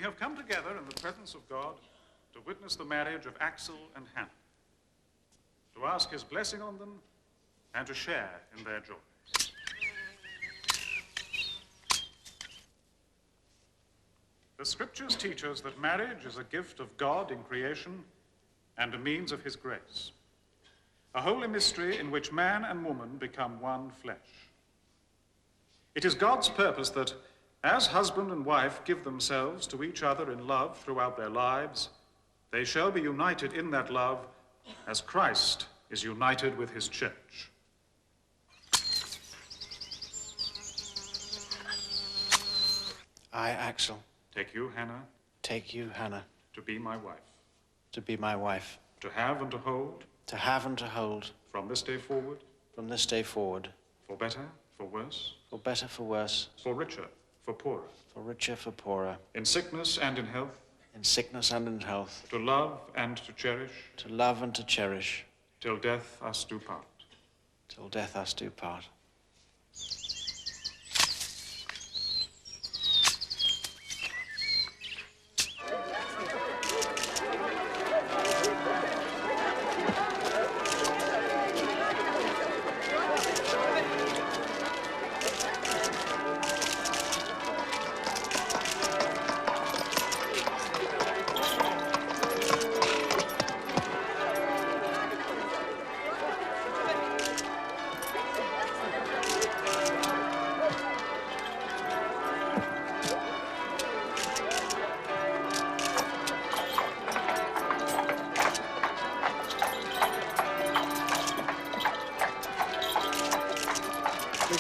have come together in the presence of God to witness the marriage of Axel and Hannah, to ask his blessing on them and to share in their joy. The scriptures teach us that marriage is a gift of God in creation and a means of his grace, a holy mystery in which man and woman become one flesh. It is God's purpose that, as husband and wife give themselves to each other in love throughout their lives, they shall be united in that love as Christ is united with his church. I, Axel. Take you, Hannah. Take you, Hannah. To be my wife. To be my wife. To have and to hold. To have and to hold. From this day forward. From this day forward. For better, for worse. For better, for worse. For richer, for poorer. For richer, for poorer. In sickness and in health. In sickness and in health. To love and to cherish. To love and to cherish. Till death us do part. Till death us do part.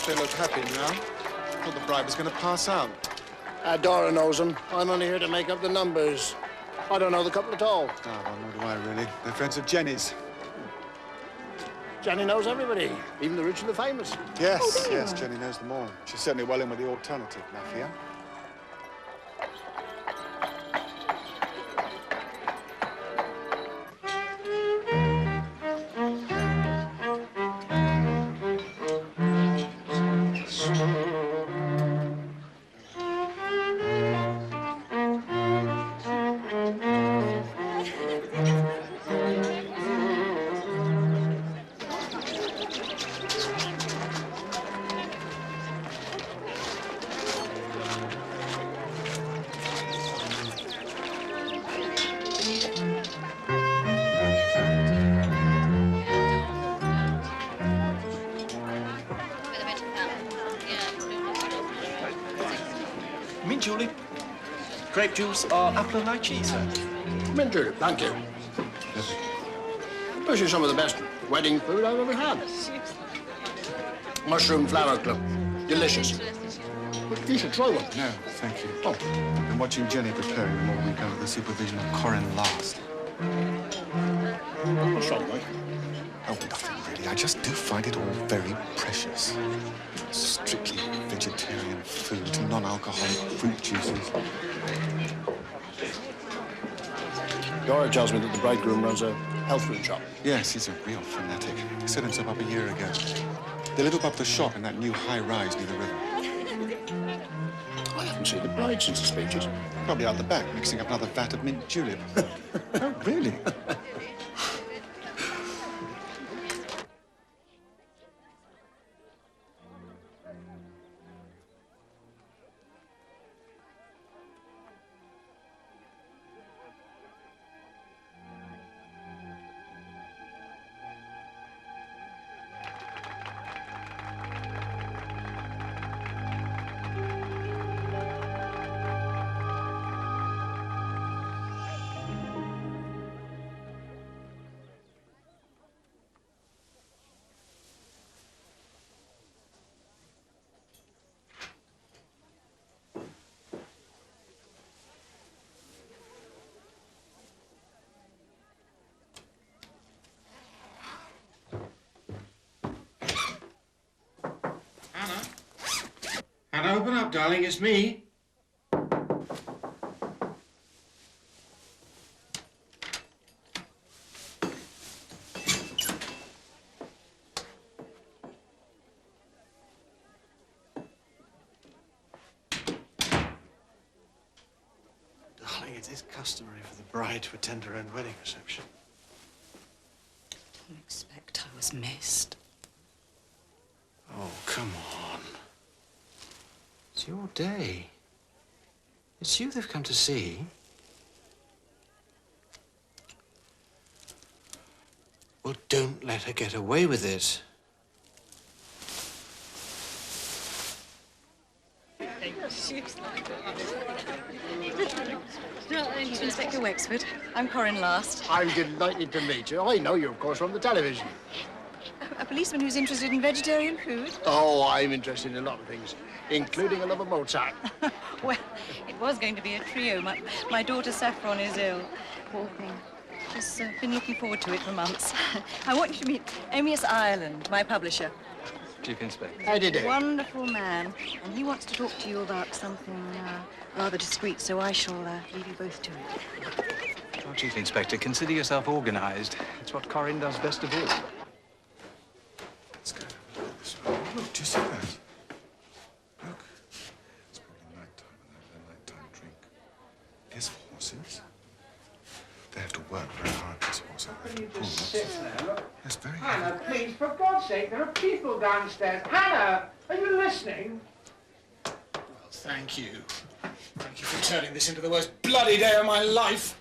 They look happy now. Thought the bride was going to pass out. Dora knows them. I'm only here to make up the numbers. I don't know the couple at all. Oh, well, nor do I, really. They're friends of Jenny's. Jenny knows everybody, even the rich and the famous. Yes, yes, Jenny knows them all. She's certainly well in with the alternative, Mafia. Mint julep, grape juice, or apple and lychee, sir? Mint julep, thank you. This is some of the best wedding food I've ever had. Mushroom flower club, delicious. You should try one. No, thank you. Oh. I've been watching Jenny preparing them all week under the supervision of Corin Last. What's wrong, mate? Oh, nothing really. I just do find it all very precious. Strictly vegetarian food, non-alcoholic fruit juices. Dora tells me that the bridegroom runs a health food shop. Yes, he's a real fanatic. He set himself up a year ago. They live above the shop in that new high-rise near the river. I haven't seen the bride since the speeches. Probably out the back, mixing up another vat of mint julep. Oh, really? Hannah, open up, darling. It's me. is customary for the bride to attend her own wedding reception. Don't expect I was missed. Oh, come on. It's your day. It's you they've come to see. Well, don't let her get away with it. Inspector Wexford. I'm Corin Last. I'm delighted to meet you. I know you, of course, from the television. A policeman who's interested in vegetarian food? Oh, I'm interested in a lot of things, including a love of Mozart. Well, it was going to be a trio. My daughter Saffron is ill. Poor thing. She's been looking forward to it for months. I want you to meet Amias Ireland, my publisher. Chief Inspector. How do you do? Wonderful man. And he wants to talk to you about something rather discreet, so I shall leave you both to it. Well, Chief Inspector, consider yourself organised. It's what Corin does best of all. Let's go this way. Look, do you see that? Look. It's probably night time and they have their nighttime drink. Here's horses. They have to work very hard, these horses. They have to pull. Yes, very heavy. Hannah, please, for God's sake, there are people downstairs. Hannah, are you listening? Well, thank you. Thank you for turning this into the worst bloody day of my life.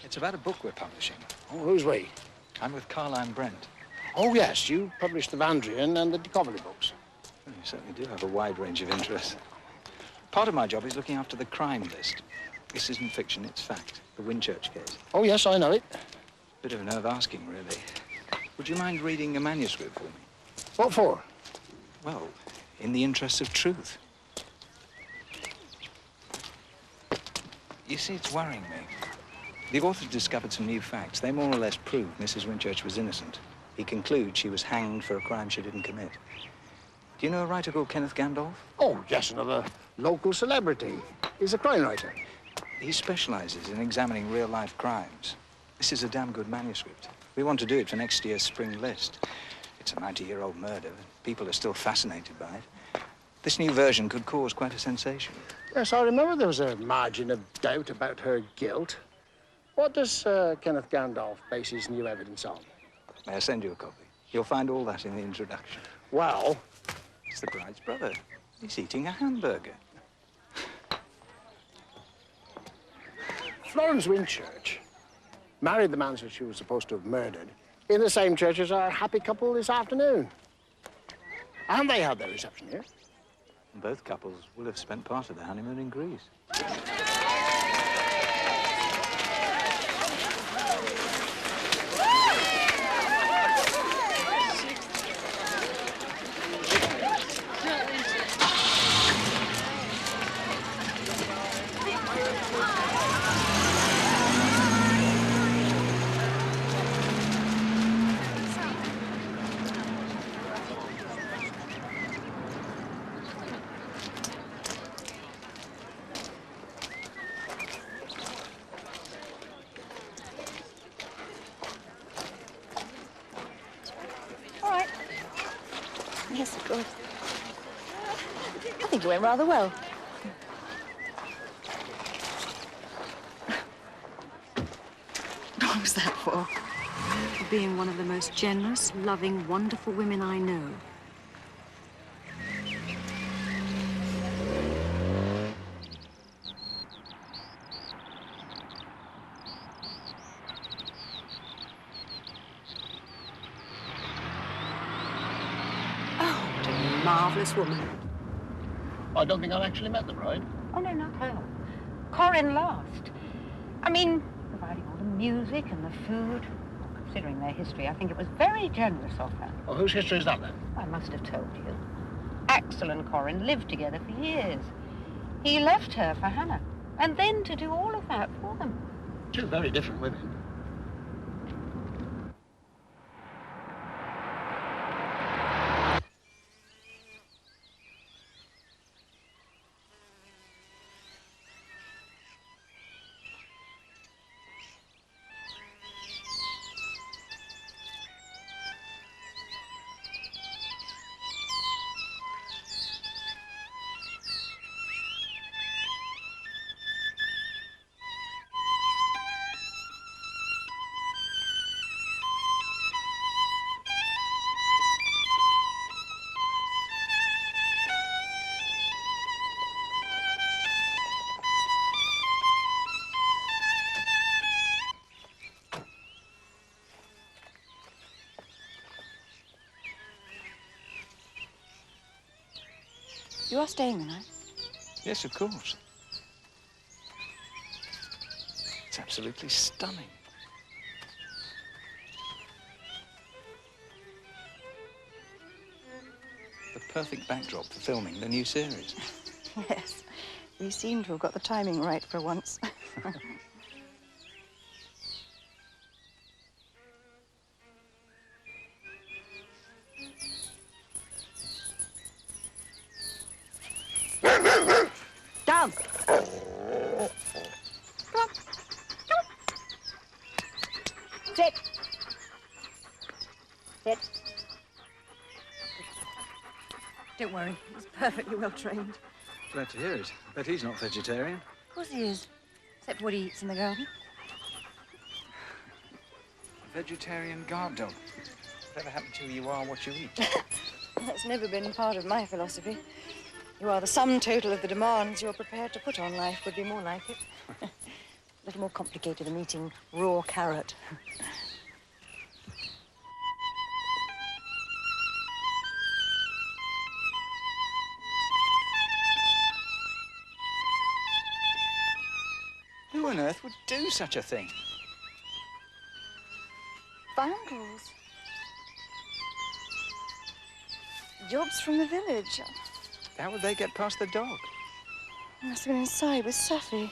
It's about a book we're publishing. Oh, who's we? I'm with Carline Brent. Oh, yes, you published the Vandrian and the Discovery books. Well, you certainly do have a wide range of interests. Part of my job is looking after the crime list. This isn't fiction, it's fact. The Winchurch case. Oh, yes, I know it. Bit of nerve asking, really. Would you mind reading a manuscript for me? What for? Well, in the interests of truth. You see, it's worrying me. The author discovered some new facts. They more or less prove Mrs. Winchurch was innocent. He concludes she was hanged for a crime she didn't commit. Do you know a writer called Kenneth Gandolf? Oh, yes, another local celebrity. He's a crime writer. He specializes in examining real-life crimes. This is a damn good manuscript. We want to do it for next year's spring list. It's a 90-year-old murder. People are still fascinated by it. This new version could cause quite a sensation. Yes, I remember there was a margin of doubt about her guilt. What does Kenneth Gandalf base his new evidence on? May I send you a copy? You'll find all that in the introduction. Well, It's the bride's brother. He's eating a hamburger. Florence Winchurch married the man that she was supposed to have murdered in the same church as our happy couple this afternoon. And they had their reception here. Both couples will have spent part of their honeymoon in Greece. All right. Yes, of course. I think it went rather well. What was that for? For being one of the most generous, loving, wonderful women I know. Oh, what a marvellous woman. I don't think I've actually met the bride. Oh, no, not her. Corin Last. I mean, providing all the music and the food. Considering their history, I think it was very generous of her. Well, whose history is that, then? I must have told you. Axel and Corin lived together for years. He left her for Hannah, and then to do all of that for them. Two very different women. You are staying the night? Yes, of course. It's absolutely stunning. The perfect backdrop for filming the new series. Yes. We seem to have got the timing right for once. Down. Come on. Sit. Sit. Don't worry, he's perfectly well trained. Glad to hear it. Bet he's not vegetarian. Of course he is, except what he eats in the garden. A vegetarian guard dog. Whatever happened to you are what you eat. That's never been part of my philosophy. You are the sum total of the demands you're prepared to put on life, would be more like it. A little more complicated than eating raw carrot. Who on earth would do such a thing? Vandals. Jobs from the village. How would they get past the dog? Must have been inside with Safi.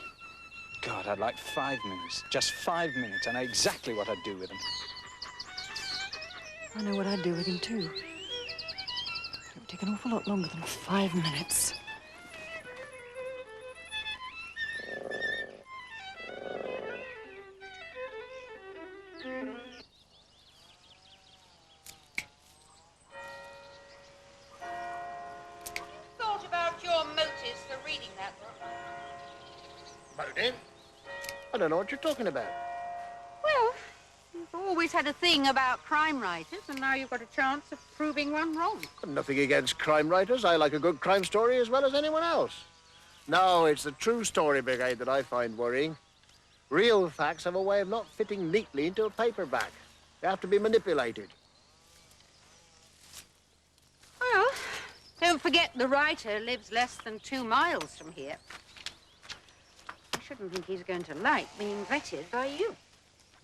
God, I'd like 5 minutes. Just 5 minutes. I know exactly what I'd do with him. I know what I'd do with him, too. It would take an awful lot longer than 5 minutes. Thought about your motives for reading that book? Motive? I don't know what you're talking about. Well, you've always had a thing about crime writers, and now you've got a chance of proving one wrong. Nothing against crime writers. I like a good crime story as well as anyone else. No, it's the true story brigade that I find worrying. Real facts have a way of not fitting neatly into a paperback. They have to be manipulated. Well, don't forget the writer lives less than 2 miles from here. I shouldn't think he's going to like being vetted by you.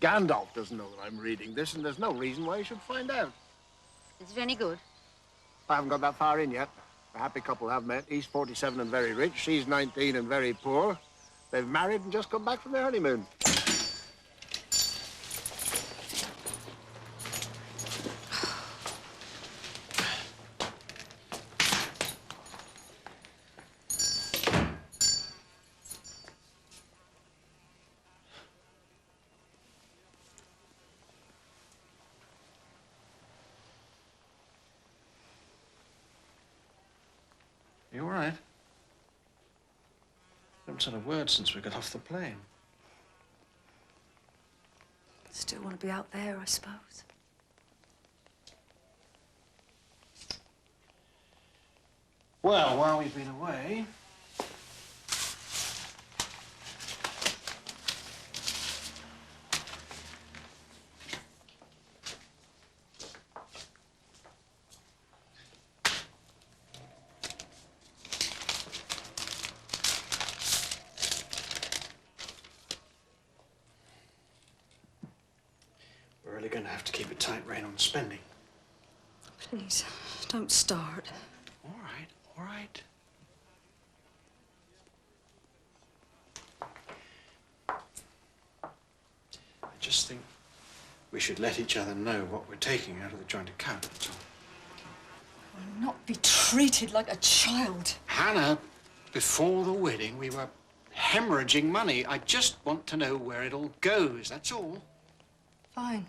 Gandalf doesn't know that I'm reading this, and there's no reason why he should find out. Is it any good? I haven't got that far in yet. A happy couple have met. He's 47 and very rich. She's 19 and very poor. They've married and just come back from their honeymoon. You all right? Haven't said a word since we got off the plane. Still want to be out there, I suppose. Well, while we've been away... We're really going to have to keep a tight rein on spending. Please, don't start. All right, all right. I just think we should let each other know what we're taking out of the joint account, that's all. I'll not be treated like a child. Hannah, before the wedding, we were hemorrhaging money. I just want to know where it all goes, that's all. Fine.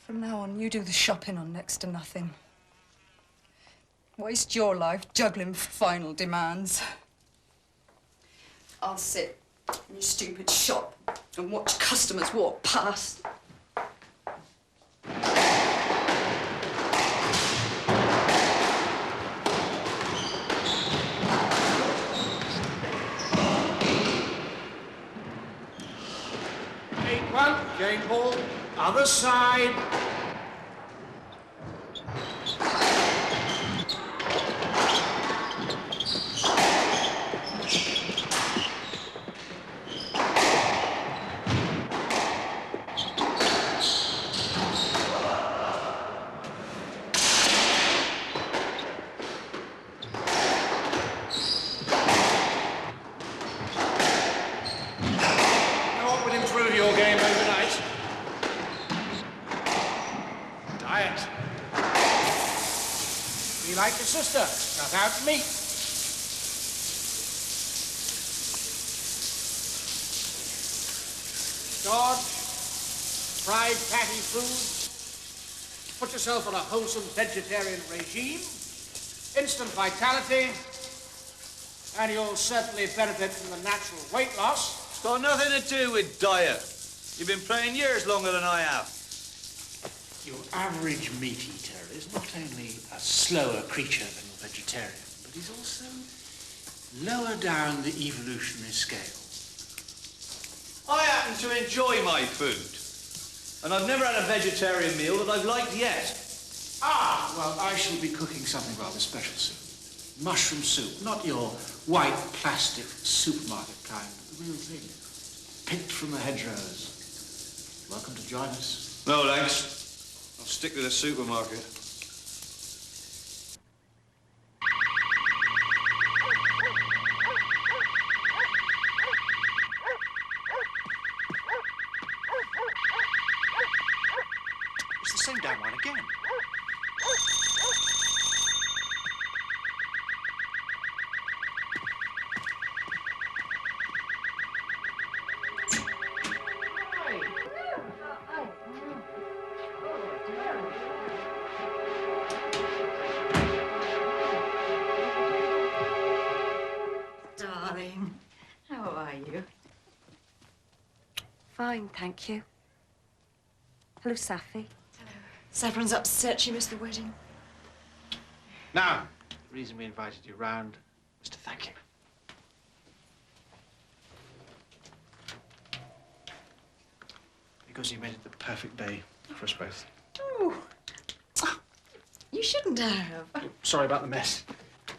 From now on, you do the shopping on next to nothing. Waste your life juggling final demands. I'll sit in your stupid shop and watch customers walk past. Gate 1, Jane Hall, other side. like your sister, without meat. George, fried fatty food. Put yourself on a wholesome vegetarian regime. Instant vitality. And you'll certainly benefit from the natural weight loss. It's got nothing to do with diet. You've been playing years longer than I have. Your average meat eater is not only a slower creature than a vegetarian, but he's also lower down the evolutionary scale. I happen to enjoy my food. And I've never had a vegetarian meal that I've liked yet. Ah, well, I shall be cooking something rather special soon. Mushroom soup, not your white plastic supermarket kind, but the real thing. Picked from the hedgerows. Welcome to join us. No, thanks. I'll stick to the supermarket. It's the same damn one again. Darling, how are you? Fine, thank you. Hello, Safi. Saffron's upset she missed the wedding. Now, the reason we invited you round was to thank you. Because you made it the perfect day for us both. Oh, you shouldn't have. Sorry about the mess. The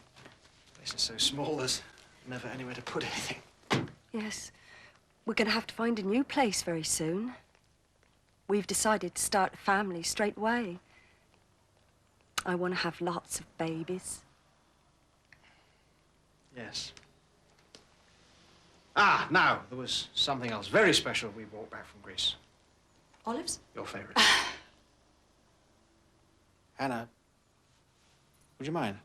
place is so small, there's never anywhere to put anything. Yes, we're going to have to find a new place very soon. We've decided to start a family straight away. I want to have lots of babies. Yes. Ah, now, there was something else very special we brought back from Greece. Olives? Your favorite. Hannah, would you mind?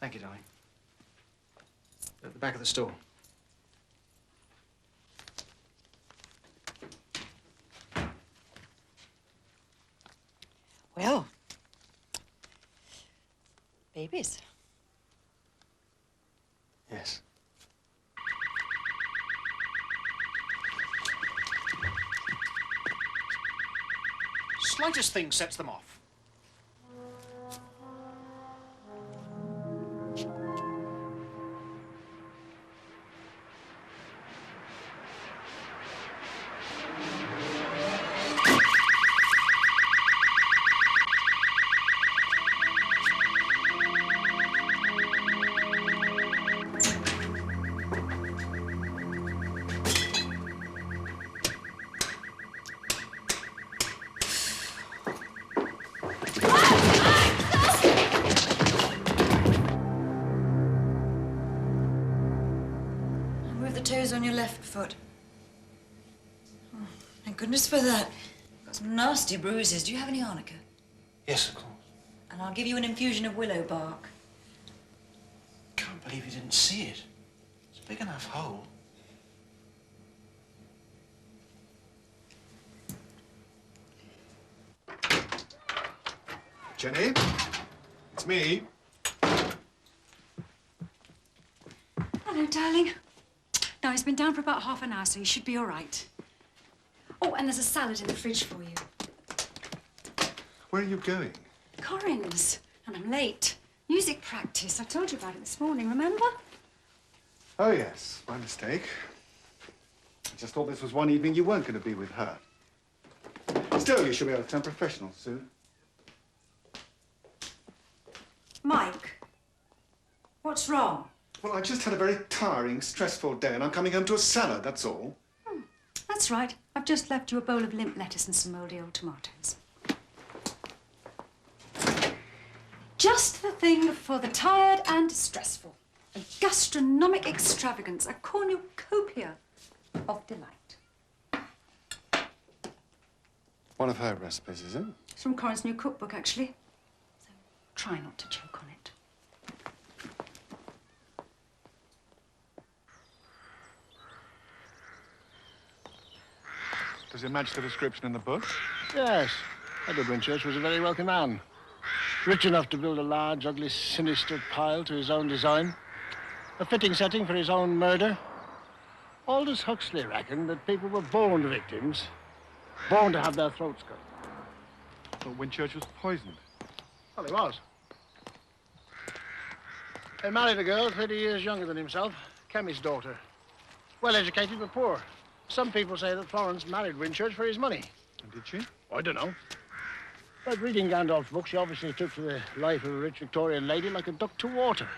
Thank you, darling. At the back of the store. Well, babies. Yes. Slightest thing sets them off. Toes on your left foot. Oh, thank goodness for that. Got some nasty bruises. Do you have any arnica? Yes, of course. And I'll give you an infusion of willow bark. Can't believe you didn't see it. It's a big enough hole. Jenny, it's me. Hello, darling. No, he's been down for about half an hour, so he should be all right. Oh, and there's a salad in the fridge for you. Where are you going? Corin's, and I'm late. Music practice. I told you about it this morning, remember? Oh, yes, my mistake. I just thought this was one evening you weren't going to be with her. Still, you should be able to turn professional soon. Mike, what's wrong? Well, I just had a very tiring, stressful day, and I'm coming home to a salad, that's all. That's right. I've just left you a bowl of limp lettuce and some mouldy old tomatoes. Just the thing for the tired and stressful. A gastronomic extravagance, a cornucopia of delight. One of her recipes, is it? It's from Corin's new cookbook, actually. So try not to choke on it. Does it match the description in the book? Yes. Edward Winchurch was a very wealthy man. Rich enough to build a large, ugly, sinister pile to his own design. A fitting setting for his own murder. Aldous Huxley reckoned that people were born victims, born to have their throats cut. But Winchurch was poisoned. Well, he was. He married a girl 30 years younger than himself, chemist's daughter. Well-educated but poor. Some people say that Florence married Winchurch for his money. And did she? I don't know. But reading Gandalf's book, she obviously took to the life of a rich Victorian lady like a duck to water.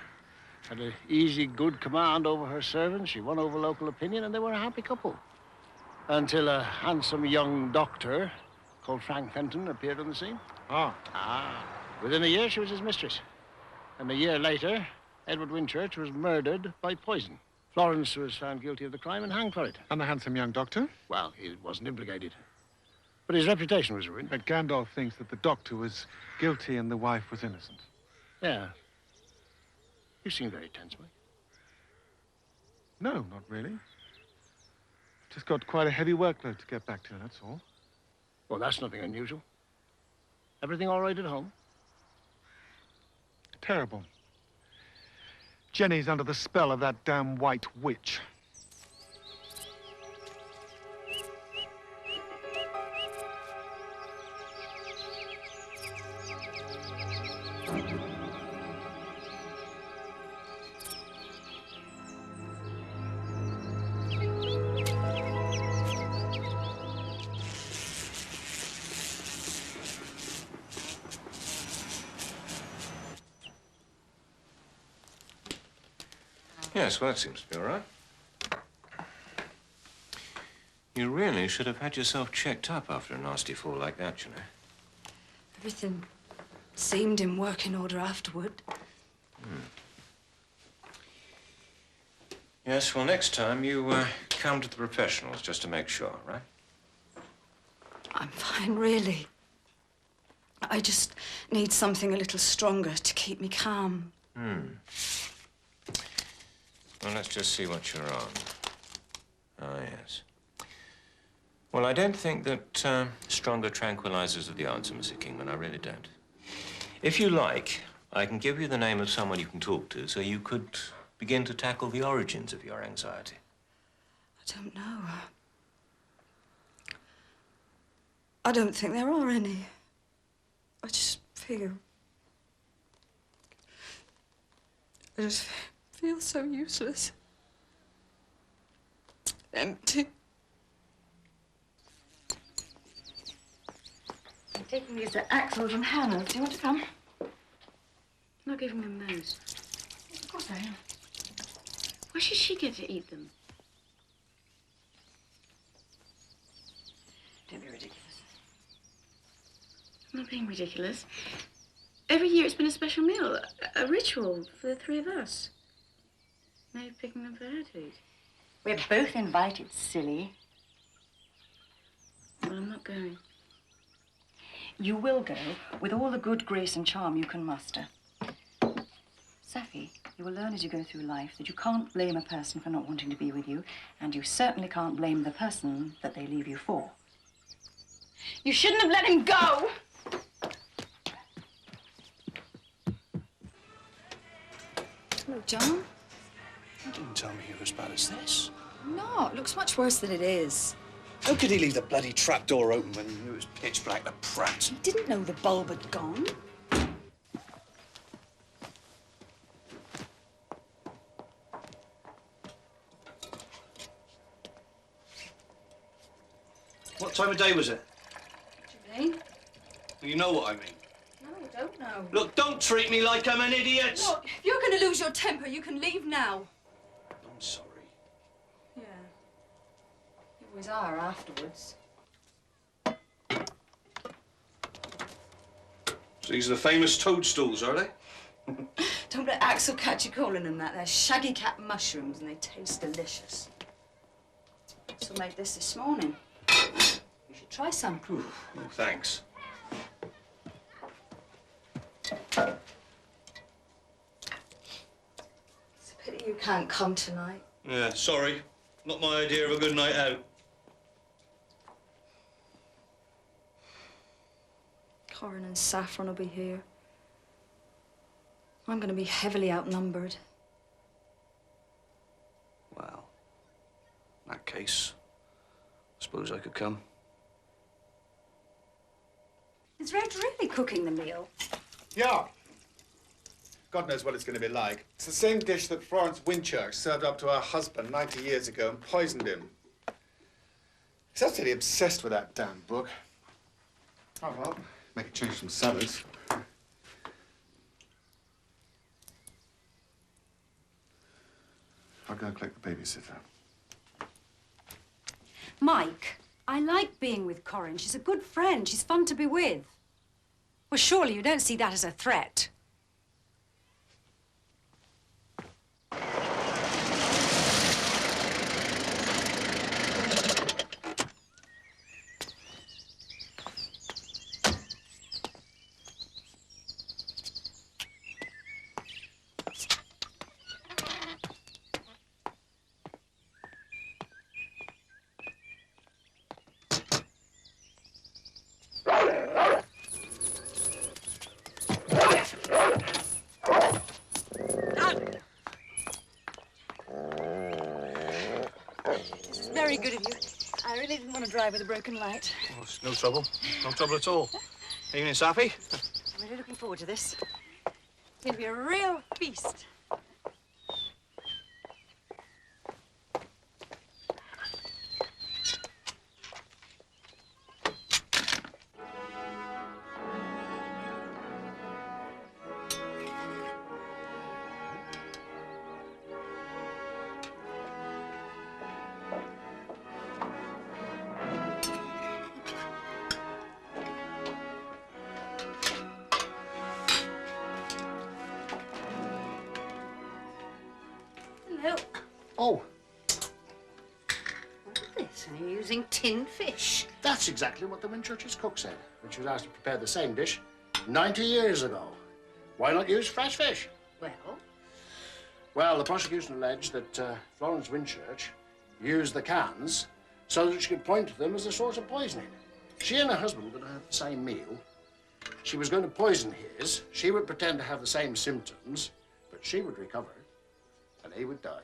Had an easy, good command over her servants. She won over local opinion, and they were a happy couple. Until a handsome young doctor called Frank Fenton appeared on the scene. Ah. Within a year, she was his mistress. And a year later, Edward Winchurch was murdered by poison. Florence was found guilty of the crime and hanged for it. And the handsome young doctor? Well, he wasn't implicated. But his reputation was ruined. But Gandalf thinks that the doctor was guilty and the wife was innocent. Yeah. You seem very tense, Mike. No, not really. Just got quite a heavy workload to get back to, that's all. Well, that's nothing unusual. Everything all right at home? Terrible. Jenny's under the spell of that damn white witch. Yes, well, that seems to be all right. You really should have had yourself checked up after a nasty fall like that, you know. Everything seemed in working order afterward. Yes, well, next time you come to the professionals just to make sure, right? I'm fine, really. I just need something a little stronger to keep me calm. Well, let's just see what you're on. Oh, yes. Well, I don't think that stronger tranquilizers are the answer, Mr. Kingman. I really don't. If you like, I can give you the name of someone you can talk to so you could begin to tackle the origins of your anxiety. I don't know. I don't think there are any. I just feel so useless. Empty. I'm taking these to Axel's and Hannah's. Do you want to come? I'm not giving them those. Of course I am. Why should she get to eat them? Don't be ridiculous. I'm not being ridiculous. Every year it's been a special meal, a ritual for the three of us. Now you're picking them for her to eat. We're both invited, silly. Well, I'm not going. You will go with all the good grace and charm you can muster. Safi, you will learn as you go through life that you can't blame a person for not wanting to be with you, and you certainly can't blame the person that they leave you for. You shouldn't have let him go! Hello, John. You didn't tell me he was as bad as this. No, it looks much worse than it is. How could he leave the bloody trapdoor open when it was pitch black, the prat? He didn't know the bulb had gone. What time of day was it? What do you mean? You know what I mean. No, I don't know. Look, don't treat me like I'm an idiot! Look, if you're going to lose your temper, you can leave now. I'm sorry. Yeah. You always are afterwards. So these are the famous toadstools, are they? Don't let Axel catch you calling them that. They're shaggy cat mushrooms and they taste delicious. So made this morning. You should try some. Oh, thanks. It's a pity you can't come tonight. Yeah, sorry. Not my idea of a good night out. Corin and Saffron will be here. I'm going to be heavily outnumbered. Well, in that case, I suppose I could come. Is Reg really cooking the meal? Yeah. God knows what it's going to be like. It's the same dish that Florence Winchurch served up to her husband 90 years ago and poisoned him. He's absolutely obsessed with that damn book. Oh, well, make a change from salads. I'll go and collect the babysitter. Mike, I like being with Corin. She's a good friend. She's fun to be with. Well, surely you don't see that as a threat. Very good of you. I really didn't want to drive with a broken light. Oh, it's no trouble. No trouble at all. Evening, Safi. I'm really looking forward to this. It's going to be a real feast. Hello. Oh, What is this? Are you using tinned fish? that's exactly what the Winchurch's cook said when she was asked to prepare the same dish 90 years ago. Why not use fresh fish? Well, Well, the prosecution alleged that Florence Winchurch used the cans so that she could point to them as a source of poisoning. She and her husband were going to have the same meal. She was going to poison his. She would pretend to have the same symptoms, but she would recover, and he would die.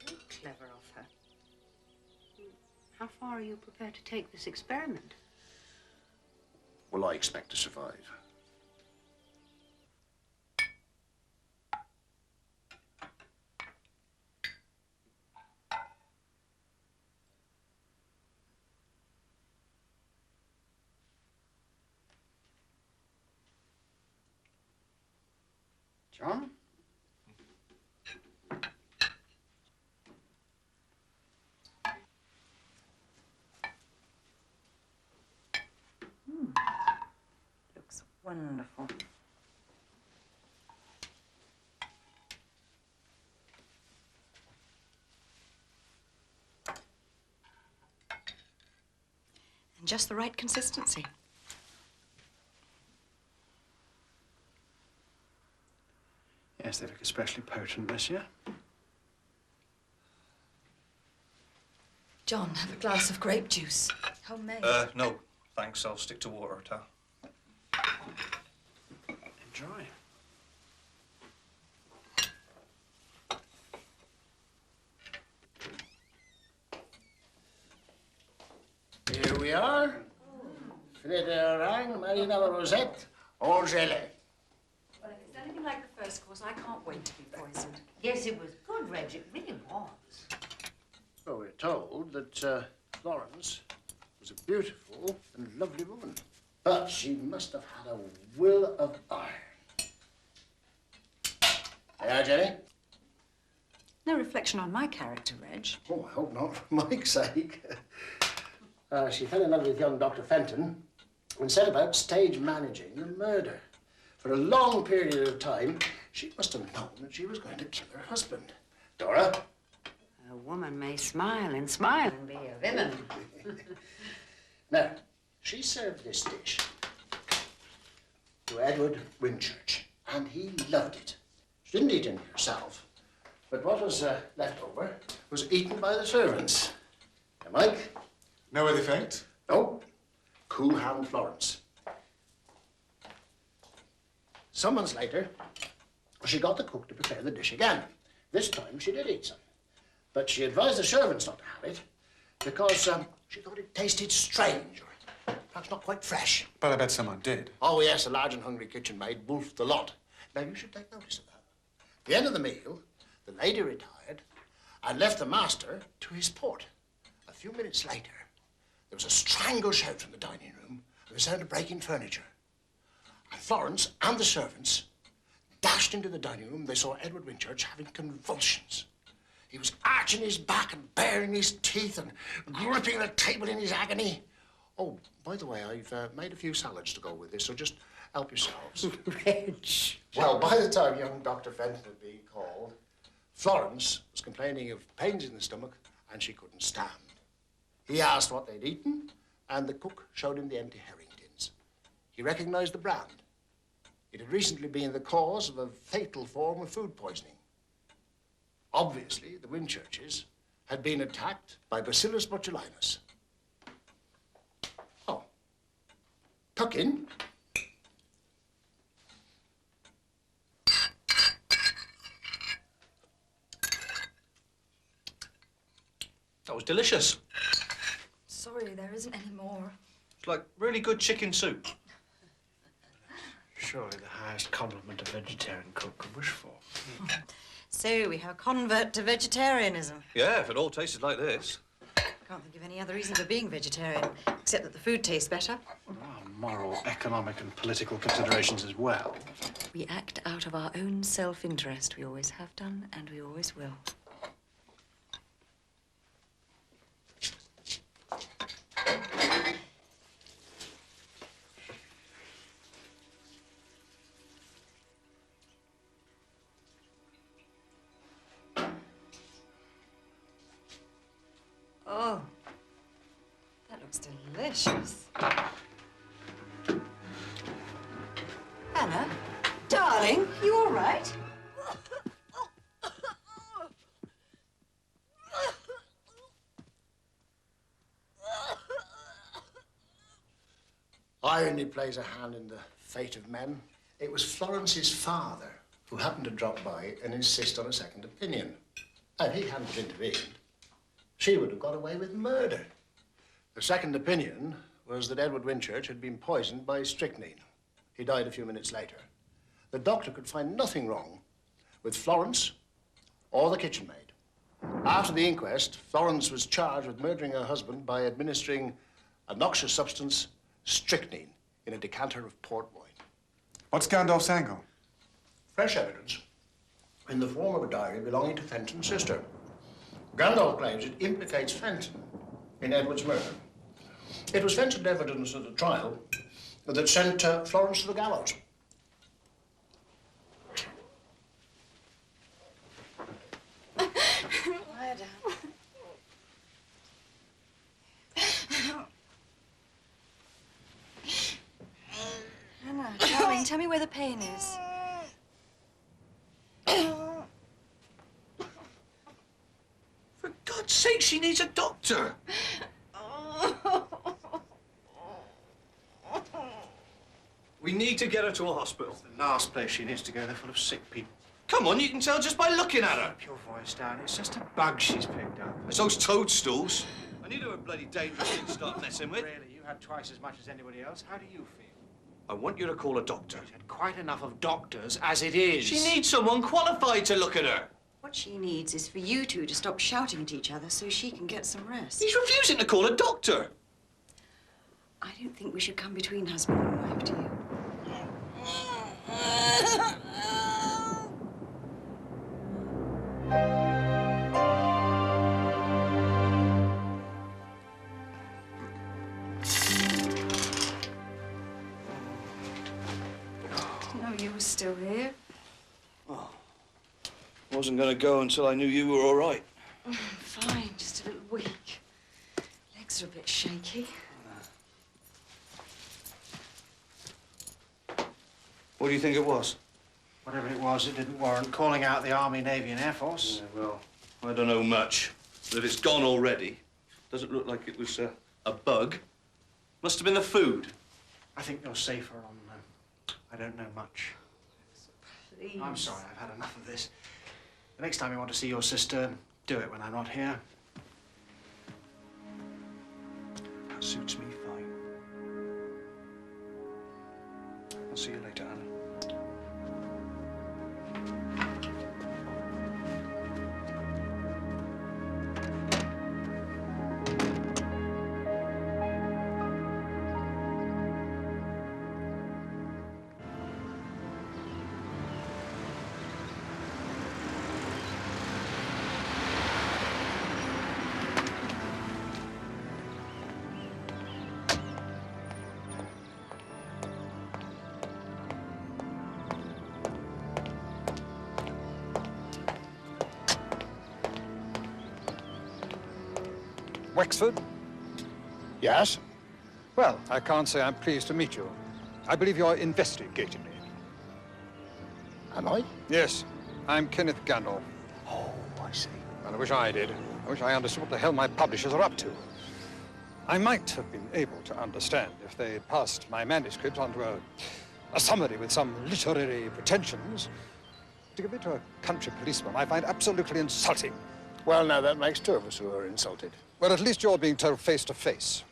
very clever of her. How far are you prepared to take this experiment? Will I expect to survive? John? Looks wonderful. And just the right consistency. Yes, they look especially potent this year. John, have a glass of grape juice. Homemade. No, thanks. I'll stick to water, Tal. Enjoy. Here we are. Filet d'orange, marine à la rosette, au gelée. Well, if it's anything like the first course, I can't wait to be poisoned. Yes, it was good, Reg. It really was. Well, we're told that Florence was a beautiful and lovely woman, but she must have had a will of iron. There, Jenny. No reflection on my character, Reg. Oh, I hope not, for Mike's sake. She fell in love with young Dr. Fenton and set about stage managing the murder. For a long period of time, she must have known that she was going to kill her husband. Dora? A woman may smile and smile and be a villain. Now, she served this dish to Edward Winchurch, and he loved it. She didn't eat any herself, but what was left over was eaten by the servants. Now, Mike? No other effect? Nope. Cool hand Florence. Some months later, she got the cook to prepare the dish again. This time she did eat some, but she advised the servants not to have it because she thought it tasted strange or perhaps not quite fresh. But I bet someone did. Oh, yes, a large and hungry kitchen maid wolfed the lot. Now, you should take notice of that. At the end of the meal, the lady retired and left the master to his port. A few minutes later, there was a strangled shout from the dining room and the sound of breaking furniture. And Florence and the servants dashed into the dining room. They saw Edward Winchurch having convulsions. He was arching his back and baring his teeth and gripping the table in his agony. Oh, by the way, I've made a few salads to go with this, so just help yourselves. Reg. Well, by the time young Dr. Fenton had been called, Florence was complaining of pains in the stomach and she couldn't stand. He asked what they'd eaten, and the cook showed him the empty herring tins. He recognized the brand. It had recently been the cause of a fatal form of food poisoning. Obviously, the Winchurches had been attacked by Bacillus botulinus. Oh. Tuck in. That was delicious. Sorry, there isn't any more. It's like really good chicken soup. Surely the highest compliment a vegetarian cook could wish for. So we have a convert to vegetarianism. Yeah, if it all tasted like this. Can't think of any other reason for being vegetarian, except that the food tastes better. There are moral, economic, and political considerations as well. We act out of our own self-interest. We always have done, and we always will. Oh, that looks delicious. Anna, darling, you all right? Irony plays a hand in the fate of men. It was Florence's father who happened to drop by and insist on a second opinion. And if he hadn't intervened, she would have got away with murder. The second opinion was that Edward Winchurch had been poisoned by strychnine. He died a few minutes later. The doctor could find nothing wrong with Florence or the kitchen maid. After the inquest, Florence was charged with murdering her husband by administering a noxious substance, strychnine, in a decanter of port wine. What's Gandalf's angle? Fresh evidence in the form of a diary belonging to Fenton's sister. Gandalf claims it implicates Fenton in Edward's murder. It was Fenton's evidence at the trial that sent Florence to the gallows. Lie down. Anna, darling, tell me where the pain is. For God's sake, she needs a doctor. We need to get her to a hospital. It's the last place she needs to go. They're full of sick people. Come on, you can tell just by looking at her. Keep your voice down. It's just a bug she's picked up. It's those toadstools. I knew they were a bloody dangerous thing to start messing with. Really? You had twice as much as anybody else. How do you feel? I want you to call a doctor. She's had quite enough of doctors as it is. She needs someone qualified to look at her. What she needs is for you two to stop shouting at each other so she can get some rest. He's refusing to call a doctor. I don't think we should come between husband and wife, do you? Didn't know you were still here. Wasn't going to go until I knew you were all right. Fine, just a little weak. Legs are a bit shaky. What do you think it was? Whatever it was, it didn't warrant calling out the Army, Navy and Air Force. Yeah, well, I don't know much. But if it's gone already, doesn't look like it was a bug. Must have been the food. I think you're safer on I don't know much. Please. I'm sorry, I've had enough of this. The next time you want to see your sister, do it when I'm not here. That suits me fine. I'll see you later, Anna. Wexford? Yes? Well, I can't say I'm pleased to meet you. I believe you're investigating me. Am I? Yes. I'm Kenneth Gandalf. Oh, I see. And I wish I did. I wish I understood what the hell my publishers are up to. I might have been able to understand if they passed my manuscript on to a somebody with some literary pretensions. To give it to a country policeman, I find absolutely insulting. Well, now that makes two of us who are insulted. Well, at least you're being told face to face.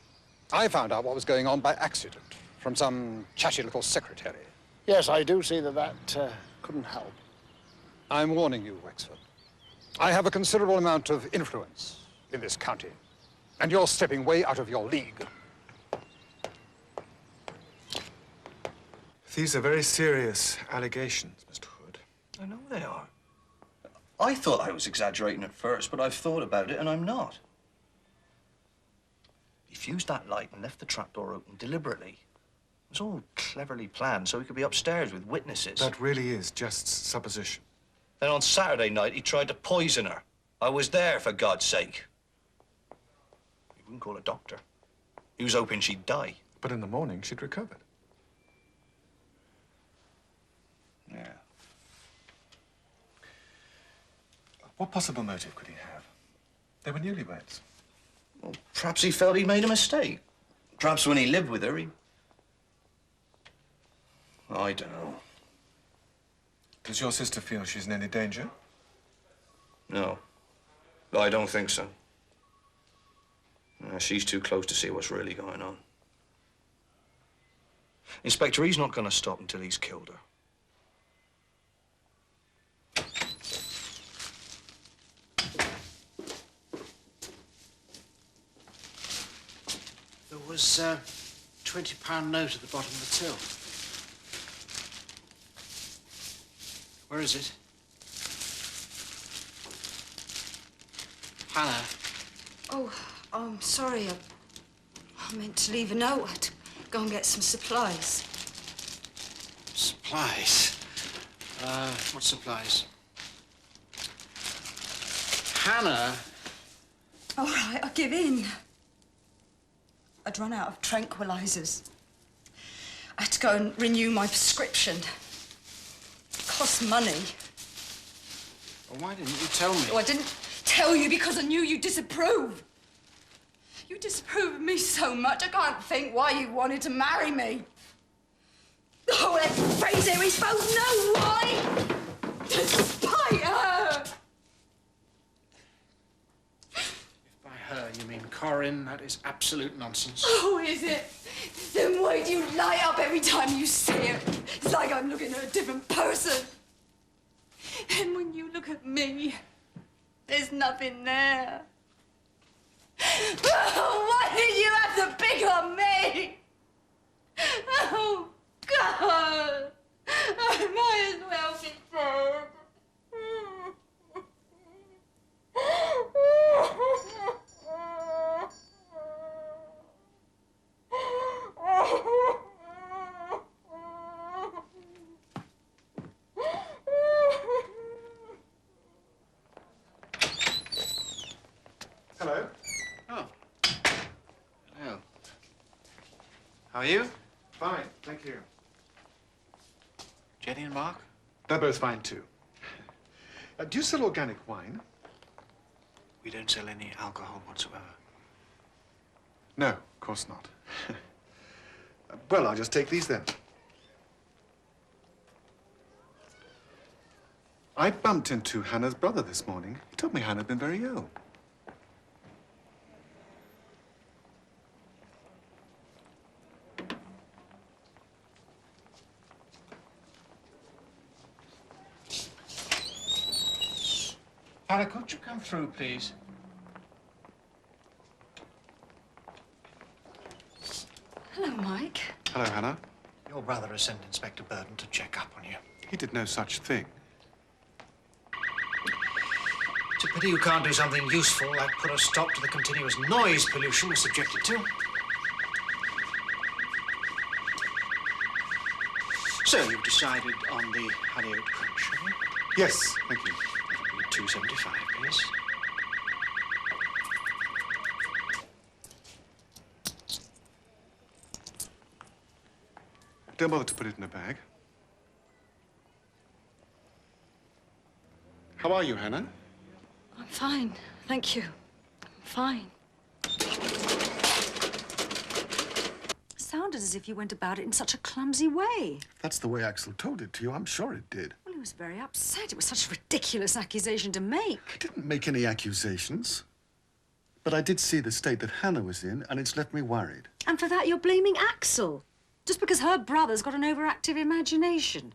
I found out what was going on by accident from some chatty little secretary. Yes, I do see that couldn't help. I'm warning you, Wexford. I have a considerable amount of influence in this county, and you're stepping way out of your league. These are very serious allegations, Mr. Hood. I know they are. I thought I was exaggerating at first, but I've thought about it and I'm not. He fused that light and left the trapdoor open deliberately. It was all cleverly planned so he could be upstairs with witnesses. That really is just supposition. Then on Saturday night, he tried to poison her. I was there, for God's sake. He wouldn't call a doctor. He was hoping she'd die. But in the morning, she'd recovered. Yeah. What possible motive could he have? They were newlyweds. Well, perhaps he felt he'd made a mistake. Perhaps when he lived with her, he... I don't know. Does your sister feel she's in any danger? No. I don't think so. She's too close to see what's really going on. Inspector, he's not going to stop until he's killed her. There was a £20 note at the bottom of the till. Where is it? Hannah. Oh, I'm sorry. I meant to leave a note. I had to go and get some supplies. Supplies? What supplies? Hannah. All right, I give in. I'd run out of tranquilizers. I had to go and renew my prescription. It cost money. Well, why didn't you tell me? Oh, I didn't tell you because I knew you'd disapprove. You disapprove of me so much, I can't think why you wanted to marry me. Oh, let's face it, we both know why. Despite her. By her, you mean Corinne? That is absolute nonsense. Oh, is it? Then why do you light up every time you see it? It's like I'm looking at a different person. And when you look at me, there's nothing there. Oh, why did you have to pick on me? Oh, God. I might as well be dead. How are you? Fine, thank you. Jenny and Mark? They're both fine, too. Do you sell organic wine? We don't sell any alcohol whatsoever. No, of course not. Well, I'll just take these then. I bumped into Hannah's brother this morning. He told me Hannah had been very ill. Hannah, could you come through, please? Hello, Mike. Hello, Hannah. Your brother has sent Inspector Burden to check up on you. He did no such thing. It's a pity you can't do something useful, like put a stop to the continuous noise pollution we're subjected to. So you've decided on the honey oat crunch, have you? Yes, thank you. That'll be $2.75, please. Don't bother to put it in a bag. How are you, Hannah? I'm fine, thank you. I'm fine. Sounded as if you went about it in such a clumsy way. That's the way Axel told it to you. I'm sure it did. Well, he was very upset. It was such a ridiculous accusation to make. I didn't make any accusations. But I did see the state that Hannah was in, and it's left me worried. And for that, you're blaming Axel. Just because her brother's got an overactive imagination.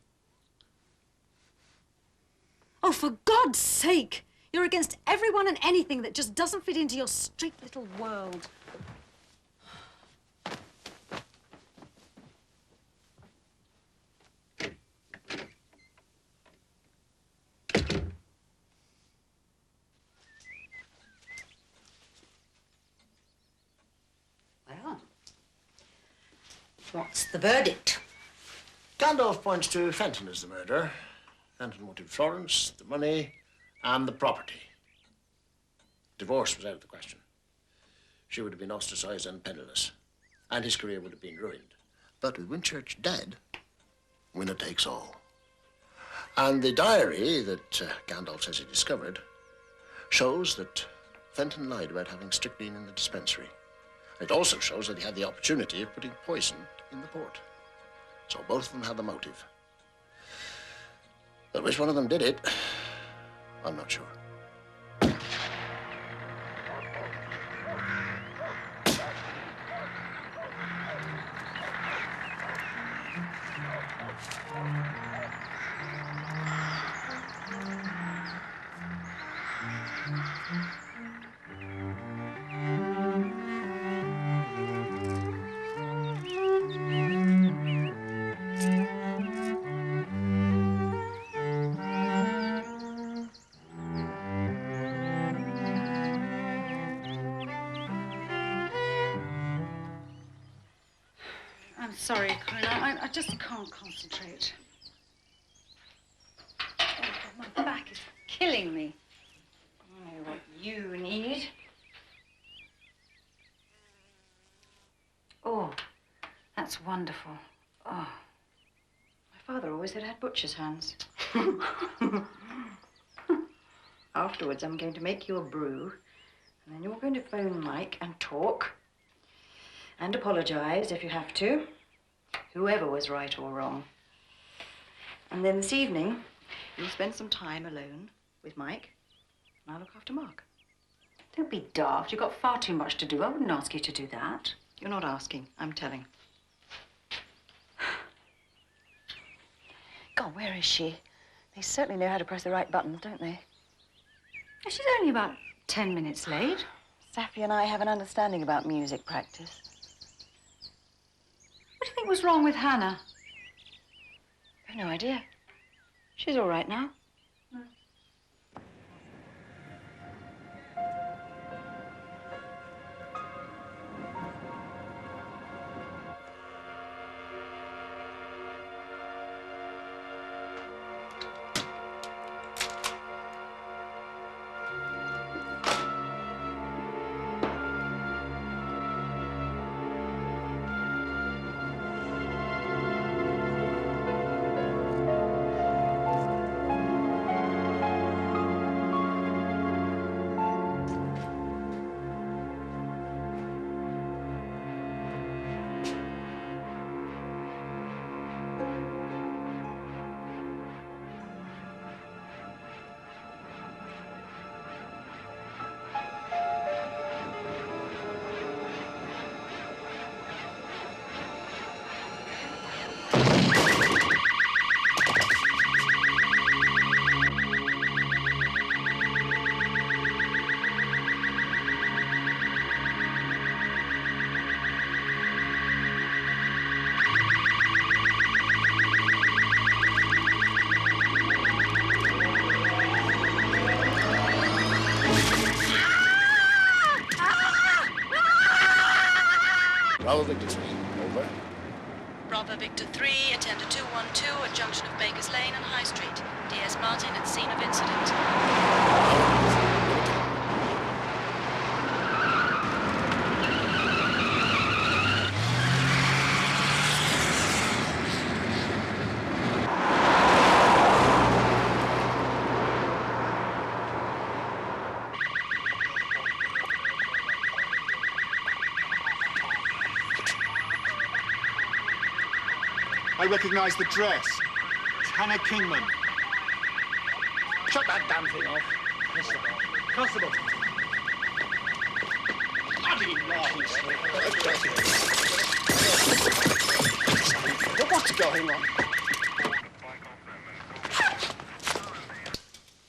Oh, for God's sake! You're against everyone and anything that just doesn't fit into your street little world. Well, what's the verdict? Gandalf points to Fenton as the murderer. Fenton wanted Florence, the money, and the property. Divorce was out of the question. She would have been ostracized and penniless, and his career would have been ruined. But with Winchurch dead, winner takes all. And the diary that Gandalf says he discovered shows that Fenton lied about having strychnine in the dispensary. It also shows that he had the opportunity of putting poison in the port. So both of them had the motive. But which one of them did it, I'm not sure. I'm sorry, Corinne. I just can't concentrate. Oh, God, my back is killing me. I know what you need. Oh, that's wonderful. Oh, my father always had butcher's hands. Afterwards, I'm going to make you a brew, and then you're going to phone Mike and talk, and apologize if you have to, whoever was right or wrong. And then this evening, you'll spend some time alone with Mike, and I'll look after Mark. Don't be daft. You've got far too much to do. I wouldn't ask you to do that. You're not asking. I'm telling. God, where is she? They certainly know how to press the right buttons, don't they? She's only about 10 minutes late. Safi and I have an understanding about music practice. What do you think was wrong with Hannah? I've no idea. She's all right now. Bravo Victor 3. Over. Bravo Victor 3, attend to 212 at junction of Bakers Lane and High Street. DS Martin at scene of incident. I recognize the dress. It's Hannah Kingman. Shut that damn thing off. Constable. Bloody What's going on?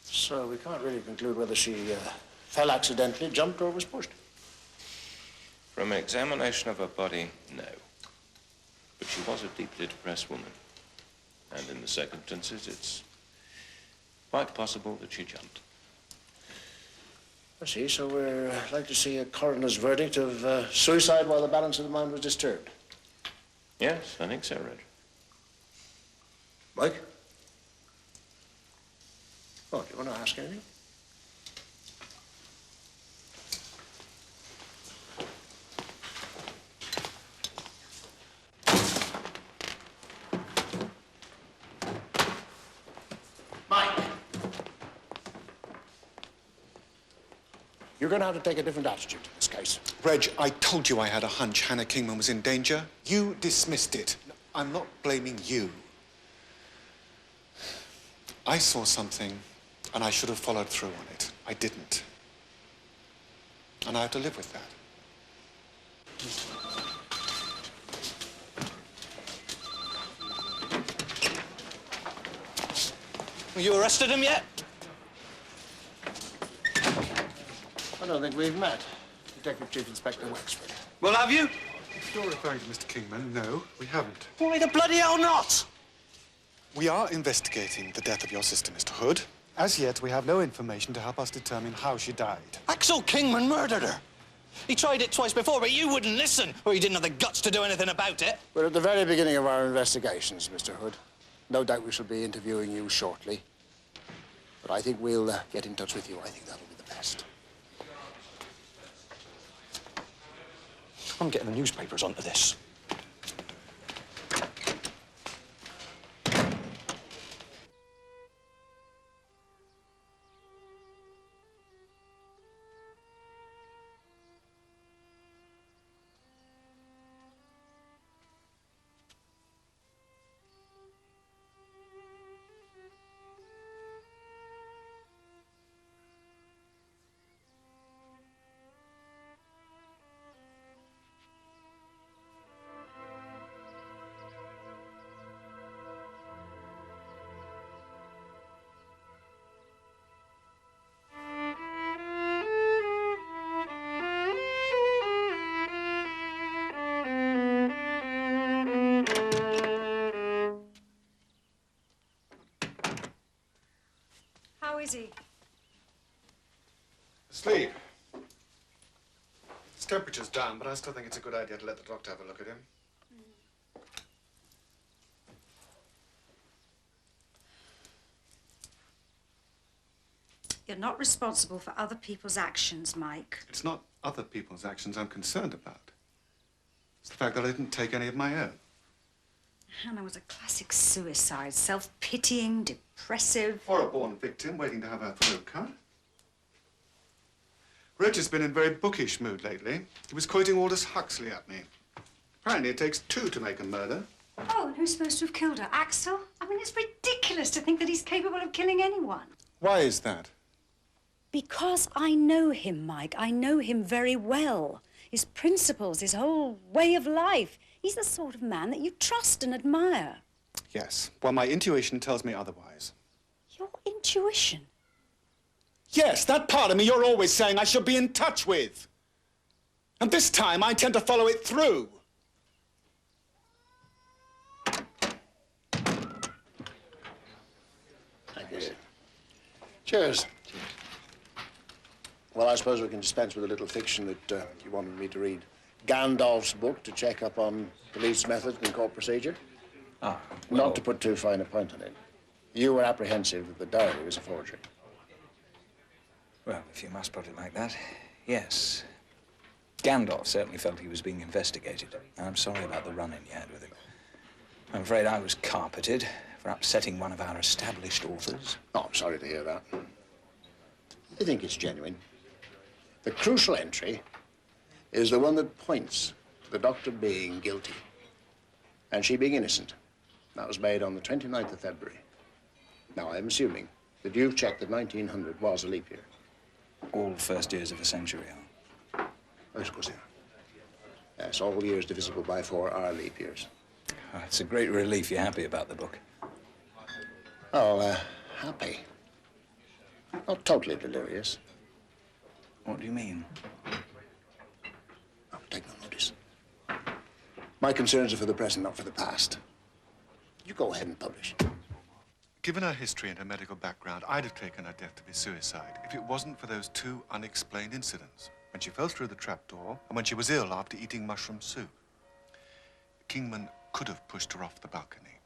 So we can't really conclude whether she fell accidentally, jumped, or was pushed. From examination of her body, no. But she was a deeply depressed woman. And in the circumstances, it's quite possible that she jumped. I see, so we're like to see a coroner's verdict of suicide while the balance of the mind was disturbed. Yes, I think so, Reg. Mike? Oh, do you want to ask anything? You're going to have to take a different attitude in this case. Reg, I told you I had a hunch Hannah Kingman was in danger. You dismissed it. I'm not blaming you. I saw something, and I should have followed through on it. I didn't. And I have to live with that. Well, you arrested him yet? I don't think we've met. Detective Chief Inspector Wexford. Well, have you? If you're referring to Mr. Kingman, no, we haven't. Why the bloody hell not? We are investigating the death of your sister, Mr. Hood. As yet, we have no information to help us determine how she died. Axel Kingman murdered her. He tried it twice before, but you wouldn't listen, or he didn't have the guts to do anything about it. We're at the very beginning of our investigations, Mr. Hood. No doubt we shall be interviewing you shortly. But I think we'll get in touch with you. I think that'll be the best. I'm getting the newspapers onto this. How is he? Asleep. His temperature's down, but I still think it's a good idea to let the doctor have a look at him. You're not responsible for other people's actions, Mike. It's not other people's actions I'm concerned about. It's the fact that I didn't take any of my own. Hannah was a classic suicide, self-pitying, depressive. Or a born victim waiting to have her throat cut. Reg has been in very bookish mood lately. He was quoting Aldous Huxley at me. Apparently it takes two to make a murder. Oh, and who's supposed to have killed her? Axel? I mean, it's ridiculous to think that he's capable of killing anyone. Why is that? Because I know him, Mike. I know him very well. His principles, his whole way of life. He's the sort of man that you trust and admire. Yes. Well, my intuition tells me otherwise. Your intuition? Yes, that part of me you're always saying I should be in touch with. And this time I tend to follow it through. Thank you. Cheers. Well, I suppose we can dispense with a little fiction that you wanted me to read. Gandalf's book to check up on police methods and court procedure. Ah, Not to put too fine a point on it, you were apprehensive that the diary was a forgery. Well, if you must put it like that, yes. Gandalf certainly felt he was being investigated. I'm sorry about the run-in you had with him. I'm afraid I was carpeted for upsetting one of our established authors. Oh, I'm sorry to hear that. I think it's genuine. The crucial entry is the one that points to the doctor being guilty and she being innocent. That was made on the 29th of February. Now, I'm assuming that you've checked that 1900 was a leap year. All first years of a century are. Oh, of course they are. Yes, all years divisible by 4 are leap years. Oh, it's a great relief you're happy about the book. Oh, happy. Not totally delirious. What do you mean? Oh, take no notice. My concerns are for the present, not for the past. You go ahead and publish. Given her history and her medical background, I'd have taken her death to be suicide if it wasn't for those 2 unexplained incidents. When she fell through the trapdoor and when she was ill after eating mushroom soup. Kingman could have pushed her off the balcony.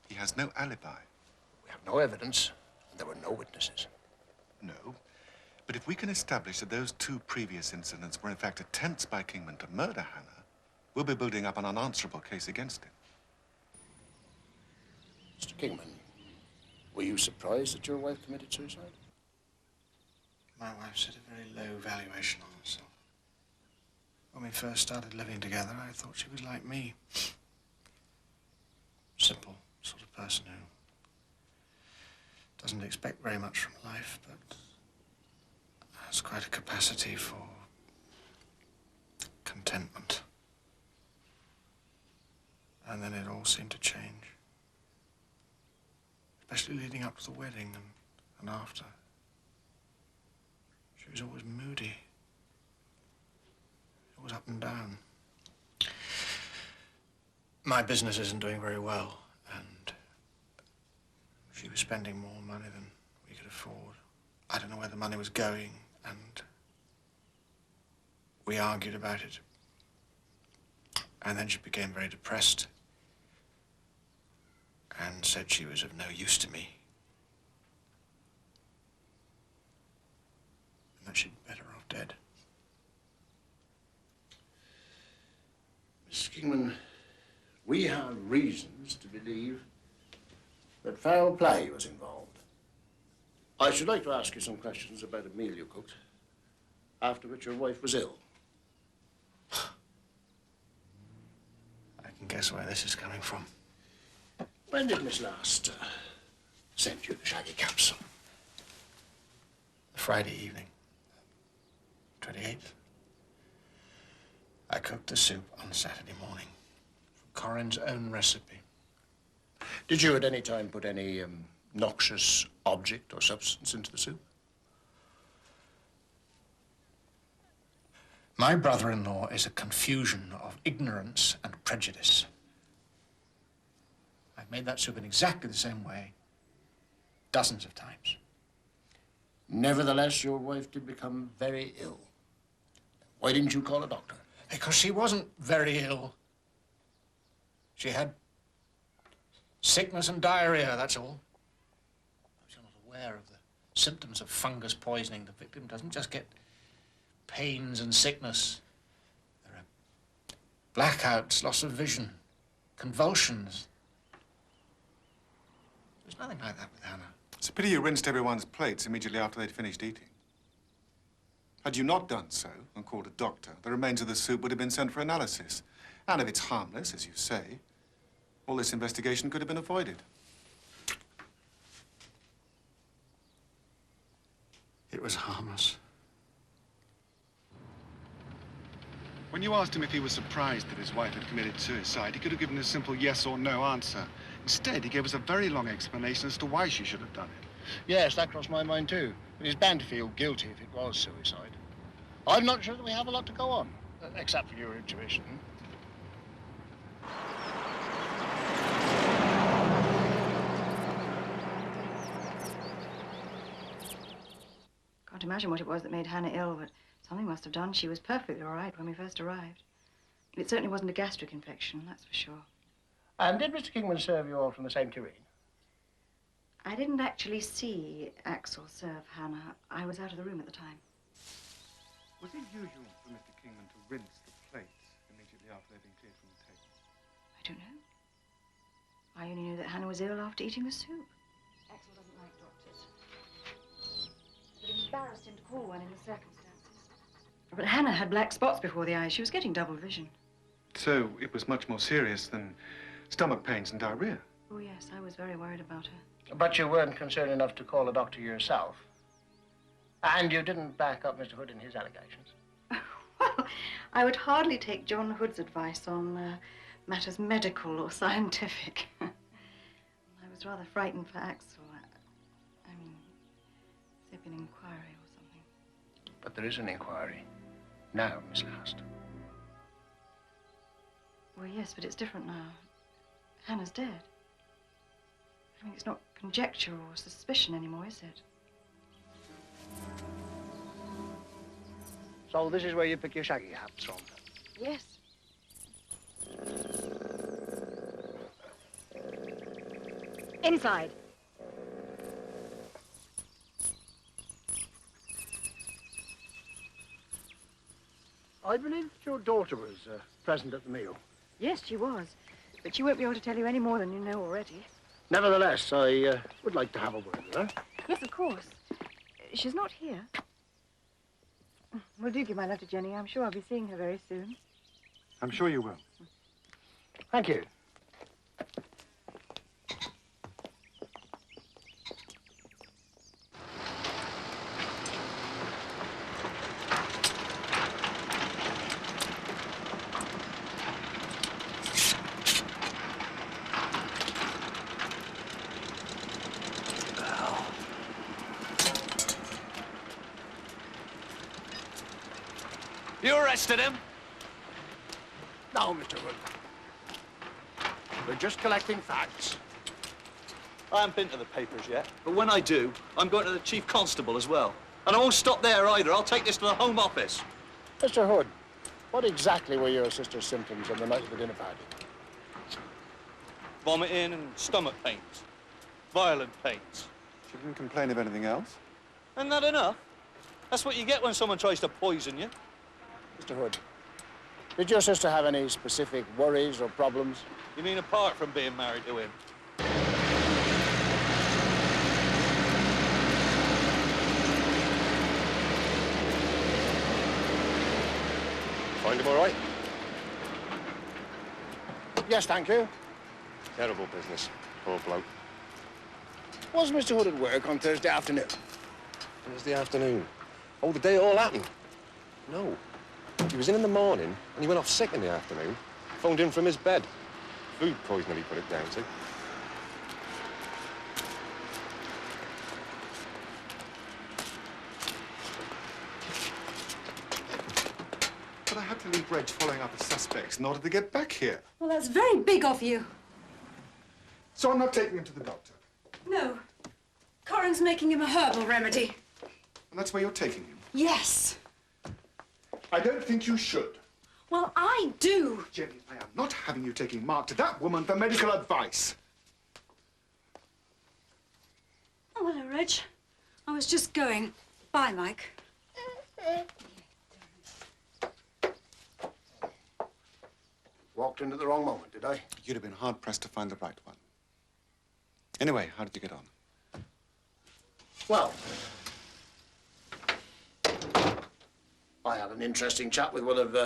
He has no alibi. We have no evidence, and there were no witnesses. No. But if we can establish that those 2 previous incidents were in fact attempts by Kingman to murder Hannah, we'll be building up an unanswerable case against him. Mr. Kingman, were you surprised that your wife committed suicide? My wife set a very low valuation on herself. When we first started living together, I thought she was like me. Simple sort of person who doesn't expect very much from life, but has quite a capacity for contentment. And then it all seemed to change. Especially leading up to the wedding and after. She was always moody. Always up and down. My business isn't doing very well, and she was spending more money than we could afford. I don't know where the money was going, and we argued about it. And then she became very depressed and said she was of no use to me. And that she'd be better off dead. Mr. Kingman, we have reasons to believe that foul play was involved. I should like to ask you some questions about a meal you cooked, after which your wife was ill. I can guess where this is coming from. When did Miss last send you the shaggy capsule? Friday evening, 28th. I cooked the soup on Saturday morning from Corin's own recipe. Did you at any time put any noxious object or substance into the soup? My brother-in-law is a confusion of ignorance and prejudice. I've made that soup in exactly the same way, dozens of times. Nevertheless, your wife did become very ill. Why didn't you call a doctor? Because she wasn't very ill. She had sickness and diarrhea, that's all. You're not aware of the symptoms of fungus poisoning. The victim doesn't just get pains and sickness. There are blackouts, loss of vision, convulsions. There's nothing like that with Hannah. It's a pity you rinsed everyone's plates immediately after they'd finished eating. Had you not done so and called a doctor, the remains of the soup would have been sent for analysis. And if it's harmless, as you say, all this investigation could have been avoided. It was harmless. When you asked him if he was surprised that his wife had committed suicide, he could have given a simple yes or no answer. Instead, he gave us a very long explanation as to why she should have done it. Yes, that crossed my mind too. But he's bound to feel guilty if it was suicide. I'm not sure that we have a lot to go on, except for your intuition. Can't imagine what it was that made Hannah ill, but something must have done. She was perfectly all right when we first arrived. It certainly wasn't a gastric infection, that's for sure. And did Mr. Kingman serve you all from the same tureen? I didn't actually see Axel serve Hannah. I was out of the room at the time. Was it usual for Mr. Kingman to rinse the plates immediately after they'd been cleared from the table? I don't know. I only knew that Hannah was ill after eating the soup. Axel doesn't like doctors. It embarrassed him to call one in the circumstances. But Hannah had black spots before the eyes. She was getting double vision. So it was much more serious than stomach pains and diarrhea? Oh, yes, I was very worried about her. But you weren't concerned enough to call a doctor yourself. And you didn't back up Mr. Hood in his allegations. Well, I would hardly take John Hood's advice on matters medical or scientific. I was rather frightened for Axel. I mean, there'd been an inquiry or something. But there is an inquiry now, Miss Last. Well, yes, but it's different now. Hannah's dead. I mean, it's not conjecture or suspicion anymore, is it? So this is where you pick your shaggy hats from? Yes. Inside. I believe that your daughter was present at the meal. Yes, she was. But she won't be able to tell you any more than you know already. Nevertheless, I would like to have a word with her. Yes, of course. She's not here. Well, do give my love to Jenny. I'm sure I'll be seeing her very soon. I'm sure you will. Thank you. You arrested him? No, Mr. Hood. We're just collecting facts. I haven't been to the papers yet, but when I do, I'm going to the chief constable as well. And I won't stop there either. I'll take this to the Home Office. Mr. Hood, what exactly were your sister's symptoms on the night of the dinner party? Vomiting and stomach pains. Violent pains. She didn't complain of anything else? Isn't that enough? That's what you get when someone tries to poison you. Mr. Hood, did your sister have any specific worries or problems? You mean apart from being married to him? Find him all right? Yes, thank you. Terrible business. Poor bloke. Was Mr. Hood at work on Thursday afternoon? Thursday afternoon. Oh, the day it all happened? No. He was in the morning, and he went off sick in the afternoon. Phoned in from his bed. Food poisoning, he put it down to. But I had to leave Reg following up the suspects in order to get back here. Well, that's very big of you. So I'm not taking him to the doctor. No. Corin's making him a herbal remedy. And that's where you're taking him. Yes. I don't think you should. Well, I do. Jenny, I am not having you taking Mark to that woman for medical advice. Oh, hello, Reg. I was just going. Bye, Mike. Walked in at the wrong moment, did I? You'd have been hard-pressed to find the right one. Anyway, how did you get on? Well, I had an interesting chat with one of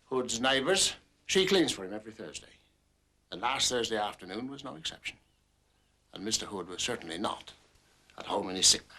Hood's neighbours. She cleans for him every Thursday. And last Thursday afternoon was no exception. And Mr. Hood was certainly not at home in his sick bed.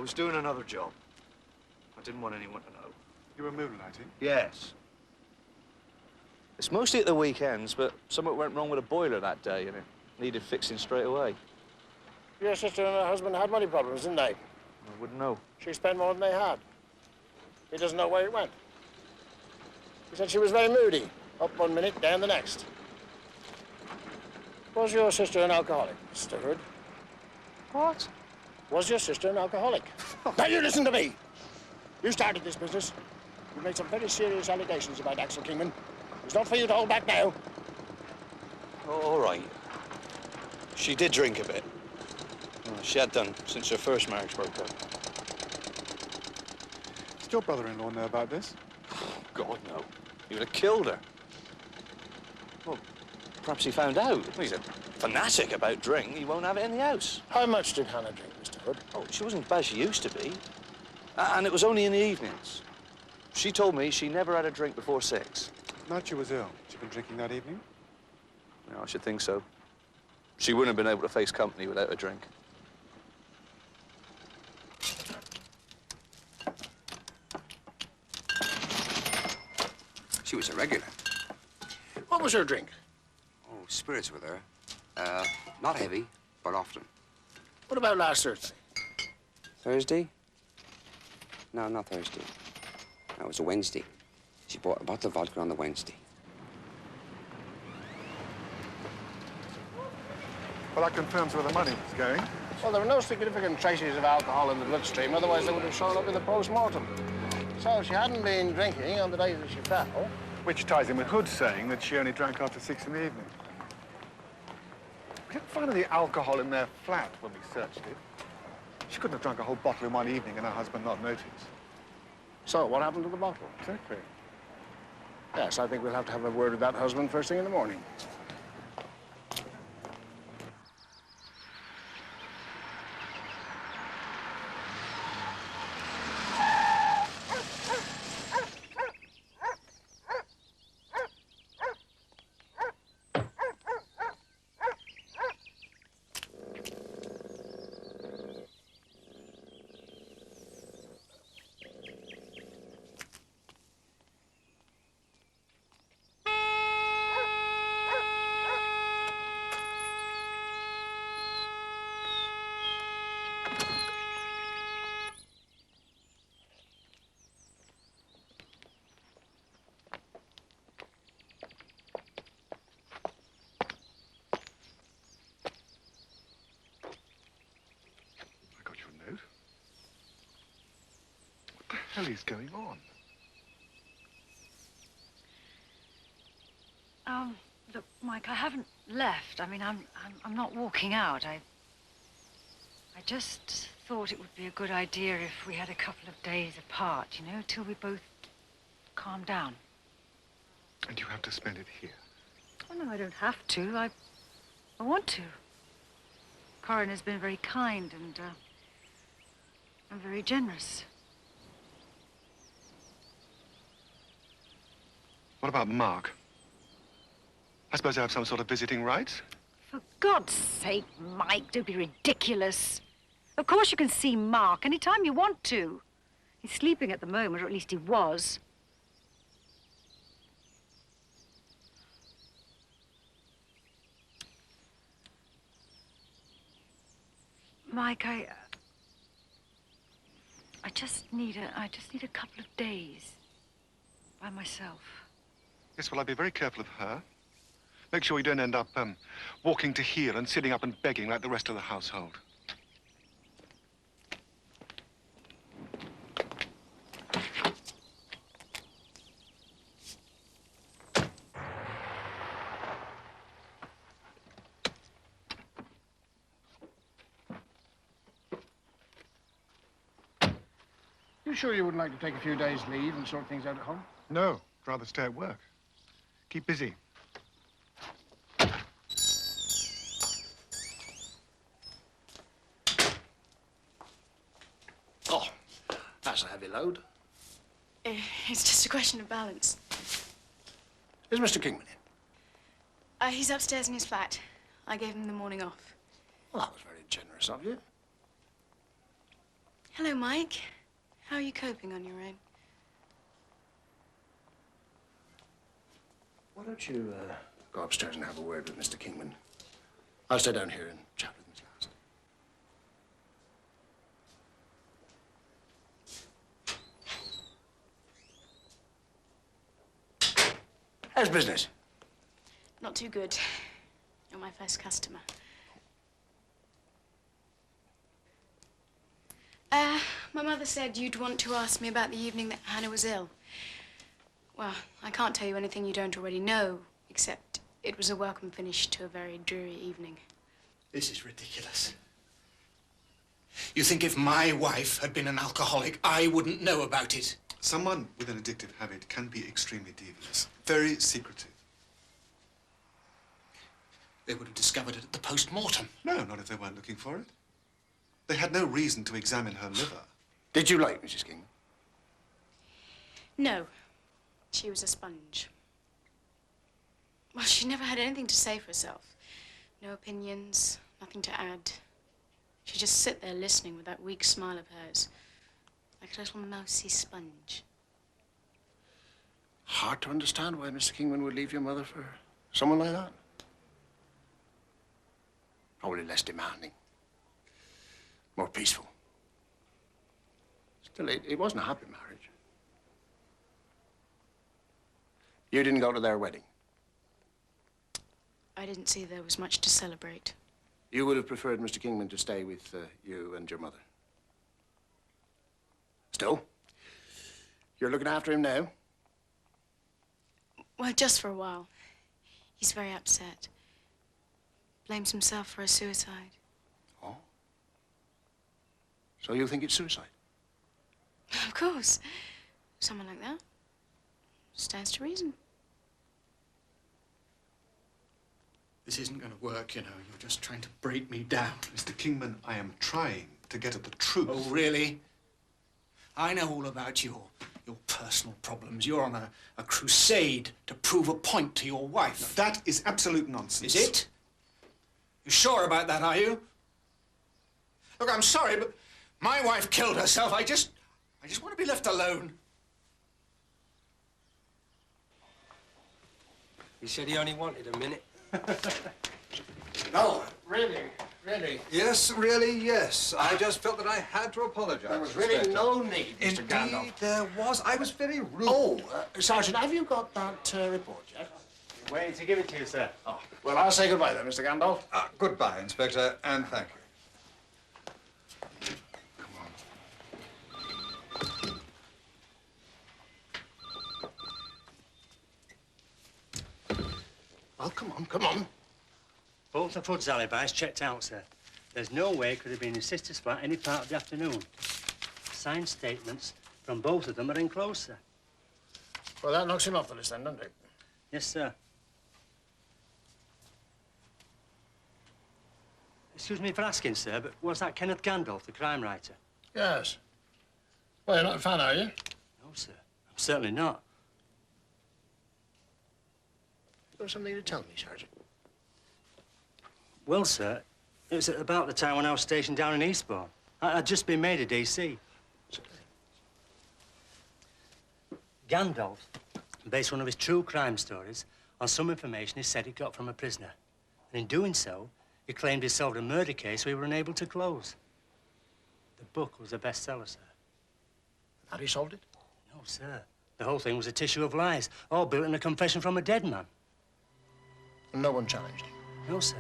was doing another job. I didn't want anyone to know. You were moonlighting? Yes. It's mostly at the weekends, but something went wrong with a boiler that day, and it needed fixing straight away. Your sister and her husband had money problems, didn't they? I wouldn't know. She spent more than they had. He doesn't know where it went. He said she was very moody. Up one minute, down the next. Was your sister an alcoholic, Mr. Hood? What? Was your sister an alcoholic? Now you listen to me. You started this business. You made some very serious allegations about Alex Kingman. It's not for you to hold back now. Oh, all right. She did drink a bit. She had done since her first marriage broke up. Did your brother-in-law know about this? God, no. He would have killed her. Well, perhaps he found out. He's a fanatic about drink. He won't have it in the house. How much did Hannah drink, Mr. Hood? Oh, she wasn't as bad as she used to be. And it was only in the evenings. She told me she never had a drink before 6. The night she was ill, had she been drinking that evening? No, I should think so. She wouldn't have been able to face company without a drink. She was a regular. What was her drink? Oh, spirits with her. Not heavy, but often. What about last Thursday? Thursday? No, not Thursday. That was a Wednesday. She bought a bottle of vodka on the Wednesday. Well, that confirms where the money was going. Well, there were no significant traces of alcohol in the bloodstream, otherwise they would have shown up in the post-mortem. So she hadn't been drinking on the day that she fell. Which ties in with Hood saying that she only drank after 6 in the evening. We didn't find any alcohol in their flat when we searched it. She couldn't have drunk a whole bottle in one evening and her husband not notice. So, what happened to the bottle? Exactly. Yes, I think we'll have to have a word with that husband first thing in the morning. What the hell is going on? Look, Mike, I haven't left. I mean, I'm not walking out. I just thought it would be a good idea if we had a couple of days apart, you know, till we both calm down. And you have to spend it here? Oh, no, I don't have to. I want to. Corin has been very kind and very generous. What about Mark? I suppose I have some sort of visiting rights? For God's sake, Mike, don't be ridiculous. Of course you can see Mark any time you want to. He's sleeping at the moment, or at least he was. Mike, I just need a couple of days by myself. Yes, well, I'd be very careful of her. Make sure you don't end up walking to heel and sitting up and begging like the rest of the household. You sure you wouldn't like to take a few days' leave and sort things out at home? No, I'd rather stay at work. Keep busy. Oh, that's a heavy load. It's just a question of balance. Is Mr. Kingman in? He's upstairs in his flat. I gave him the morning off. Well, that was very generous of you. Hello, Mike. How are you coping on your own? Why don't you go upstairs and have a word with Mr. Kingman? I'll stay down here and chat with Miss Last. How's business? Not too good. You're my first customer. My mother said you'd want to ask me about the evening that Hannah was ill. Well, I can't tell you anything you don't already know, except it was a welcome finish to a very dreary evening. This is ridiculous. You think if my wife had been an alcoholic, I wouldn't know about it? Someone with an addictive habit can be extremely devious, very secretive. They would have discovered it at the post-mortem. No, not if they weren't looking for it. They had no reason to examine her liver. Did you like Mrs. Kingman? No. She was a sponge. Well, she never had anything to say for herself. No opinions, nothing to add. She'd just sit there listening with that weak smile of hers, like a little mousy sponge. Hard to understand why Mr. Kingman would leave your mother for someone like that. Probably less demanding. More peaceful. Still, it wasn't a happy marriage. You didn't go to their wedding. I didn't see there was much to celebrate. You would have preferred Mr. Kingman to stay with you and your mother. Still, you're looking after him now? Well, just for a while. He's very upset. Blames himself for a suicide. Oh? So you think it's suicide? Of course. Someone like that stands to reason. This isn't going to work, you know. You're just trying to break me down. Mr. Kingman, I am trying to get at the truth. Oh, really? I know all about your personal problems. You're on a crusade to prove a point to your wife. No, that is absolute nonsense. Is it? You sure about that, are you? Look, I'm sorry, but my wife killed herself. I just want to be left alone. He said he only wanted a minute. No, really. Yes, really, yes. I just felt that I had to apologize. There was really no need, Mr. Indeed, Gandalf. there was. I was very rude. Oh, Sergeant, have you got that report yet? Waiting to give it to you, sir. Oh, well, I'll say goodbye then, Mr. Gandalf. Goodbye, Inspector, and thank you. Well, come on. Both the Foods alibis checked out, sir. There's no way it could have been his sister's flat any part of the afternoon. Signed statements from both of them are enclosed, sir. Well, that knocks him off the list then, doesn't it? Yes, sir. Excuse me for asking, sir, but was that Kenneth Gandalf, the crime writer? Yes. Well, you're not a fan, are you? No, sir. I'm certainly not. You got something to tell me, Sergeant? Well, sir, it was at about the time when I was stationed down in Eastbourne. I'd just been made a DC. Gandalf based one of his true crime stories on some information he said he got from a prisoner. And in doing so, he claimed he solved a murder case we were unable to close. The book was a bestseller, sir. Had he solved it? No, sir. The whole thing was a tissue of lies, all built in a confession from a dead man. And no one challenged him? No, sir.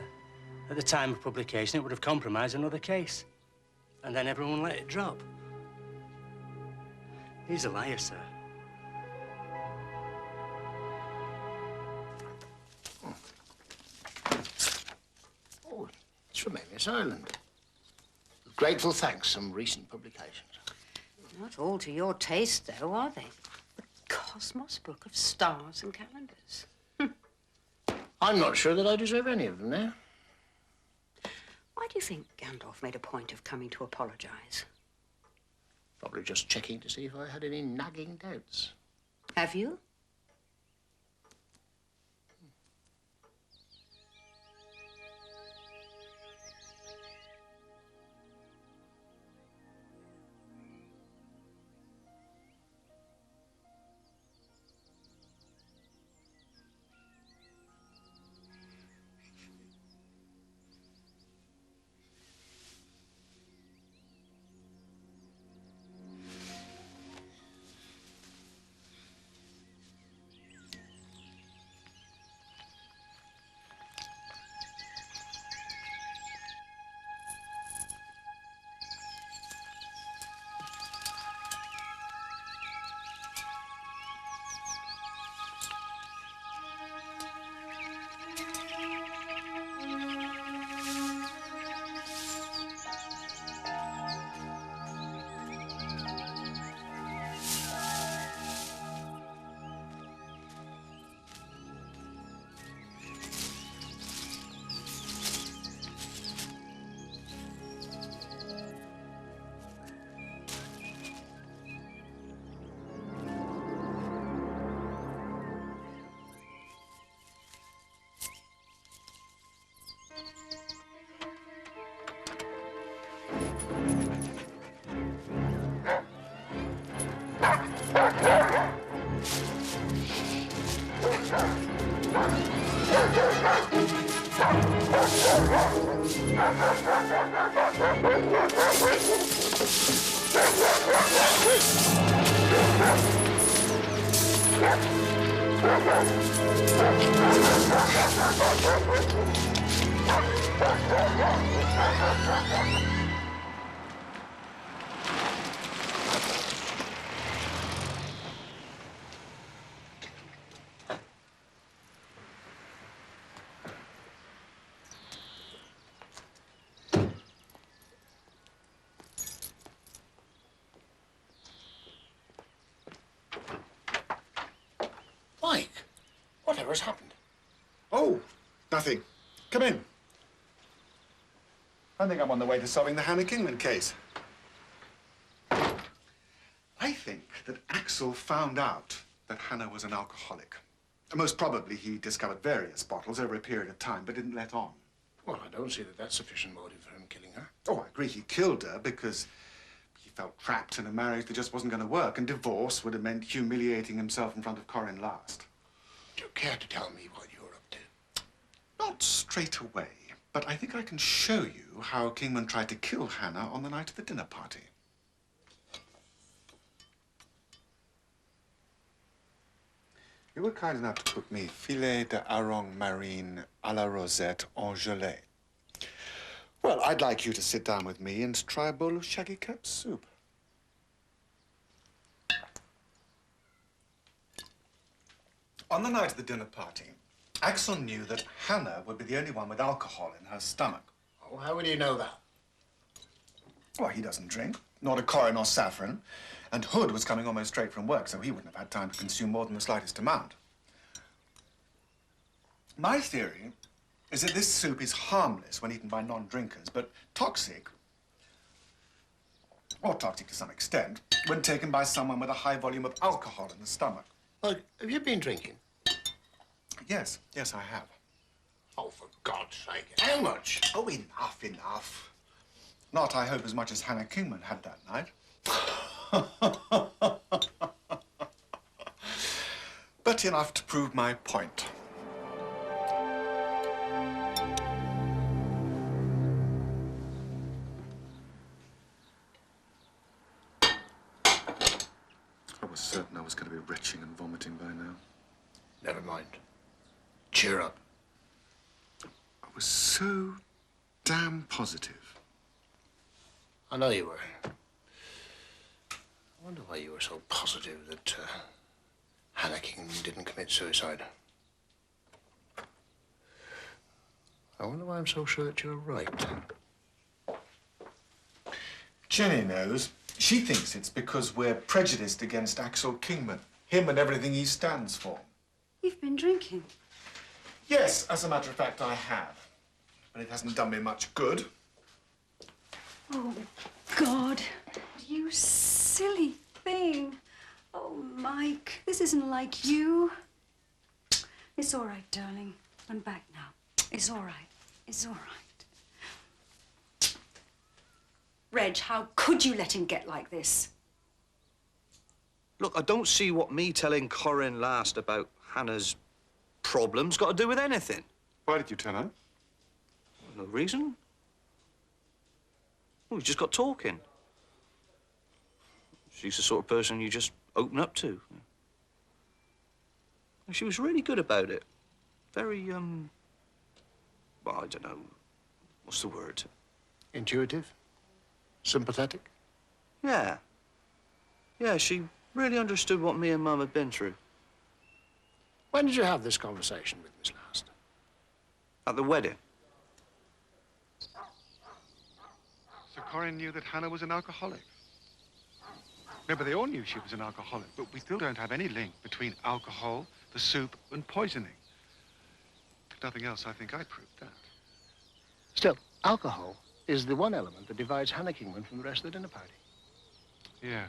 At the time of publication, it would have compromised another case. And then everyone let it drop. He's a liar, sir. Oh, it's from Amias Ireland. With grateful thanks, some recent publications. Not all to your taste, though, are they? The Cosmos Book of Stars and Calendars. I'm not sure that I deserve any of them now. Why do you think Gandalf made a point of coming to apologize? Probably just checking to see if I had any nagging doubts. Have you? Mike, whatever has happened? Oh, nothing. Come in. I think I'm on the way to solving the Hannah Kingman case. I think that Axel found out that Hannah was an alcoholic. Most probably he discovered various bottles over a period of time, but didn't let on. Well, I don't see that that's sufficient motive for him killing her. Oh, I agree he killed her because he felt trapped in a marriage that just wasn't going to work, and divorce would have meant humiliating himself in front of Corinne last. Do you care to tell me what you're up to? Not straight away, but I think I can show you how Kingman tried to kill Hannah on the night of the dinner party. You were kind enough to cook me filet de hareng marine à la rosette en gelée. Well, I'd like you to sit down with me and try a bowl of shaggy cap soup. On the night of the dinner party, Axel knew that Hannah would be the only one with alcohol in her stomach. Oh, how would you know that? Well, he doesn't drink, nor do Corinne or Saffron. And Hood was coming almost straight from work, so he wouldn't have had time to consume more than the slightest amount. My theory is that this soup is harmless when eaten by non-drinkers, but toxic, or toxic to some extent, when taken by someone with a high volume of alcohol in the stomach. Well, have you been drinking? Yes, yes, I have. Oh, for God's sake. How much? Oh, enough, enough. Not, I hope, as much as Hannah Kingman had that night. But enough to prove my point. I was certain I was going to be retching and vomiting by now. Never mind. Cheer up. I was so damn positive. I know you were. I wonder why you were so positive that Hannah Kingman didn't commit suicide. I wonder why I'm so sure that you're right. Jenny knows. She thinks it's because we're prejudiced against Axel Kingman, him and everything he stands for. You've been drinking. Yes, as a matter of fact, I have. But it hasn't done me much good. Oh, God. You silly thing. Oh, Mike, this isn't like you. It's all right, darling. I'm back now. It's all right. It's all right. Reg, how could you let him get like this? Look, I don't see what me telling Corinne last about Hannah's problems got to do with anything. Why did you tell her? No reason. We just got talking. She's the sort of person you just open up to. And she was really good about it. Very, well, I don't know. What's the word? Intuitive? Sympathetic? Yeah. Yeah, she really understood what me and Mum had been through. When did you have this conversation with Miss Last? At the wedding. So Corinne knew that Hannah was an alcoholic. No, but they all knew she was an alcoholic, but we still don't have any link between alcohol, the soup, and poisoning. If nothing else, I think I proved that. Still, alcohol is the one element that divides Hannah Kingman from the rest of the dinner party. Yes.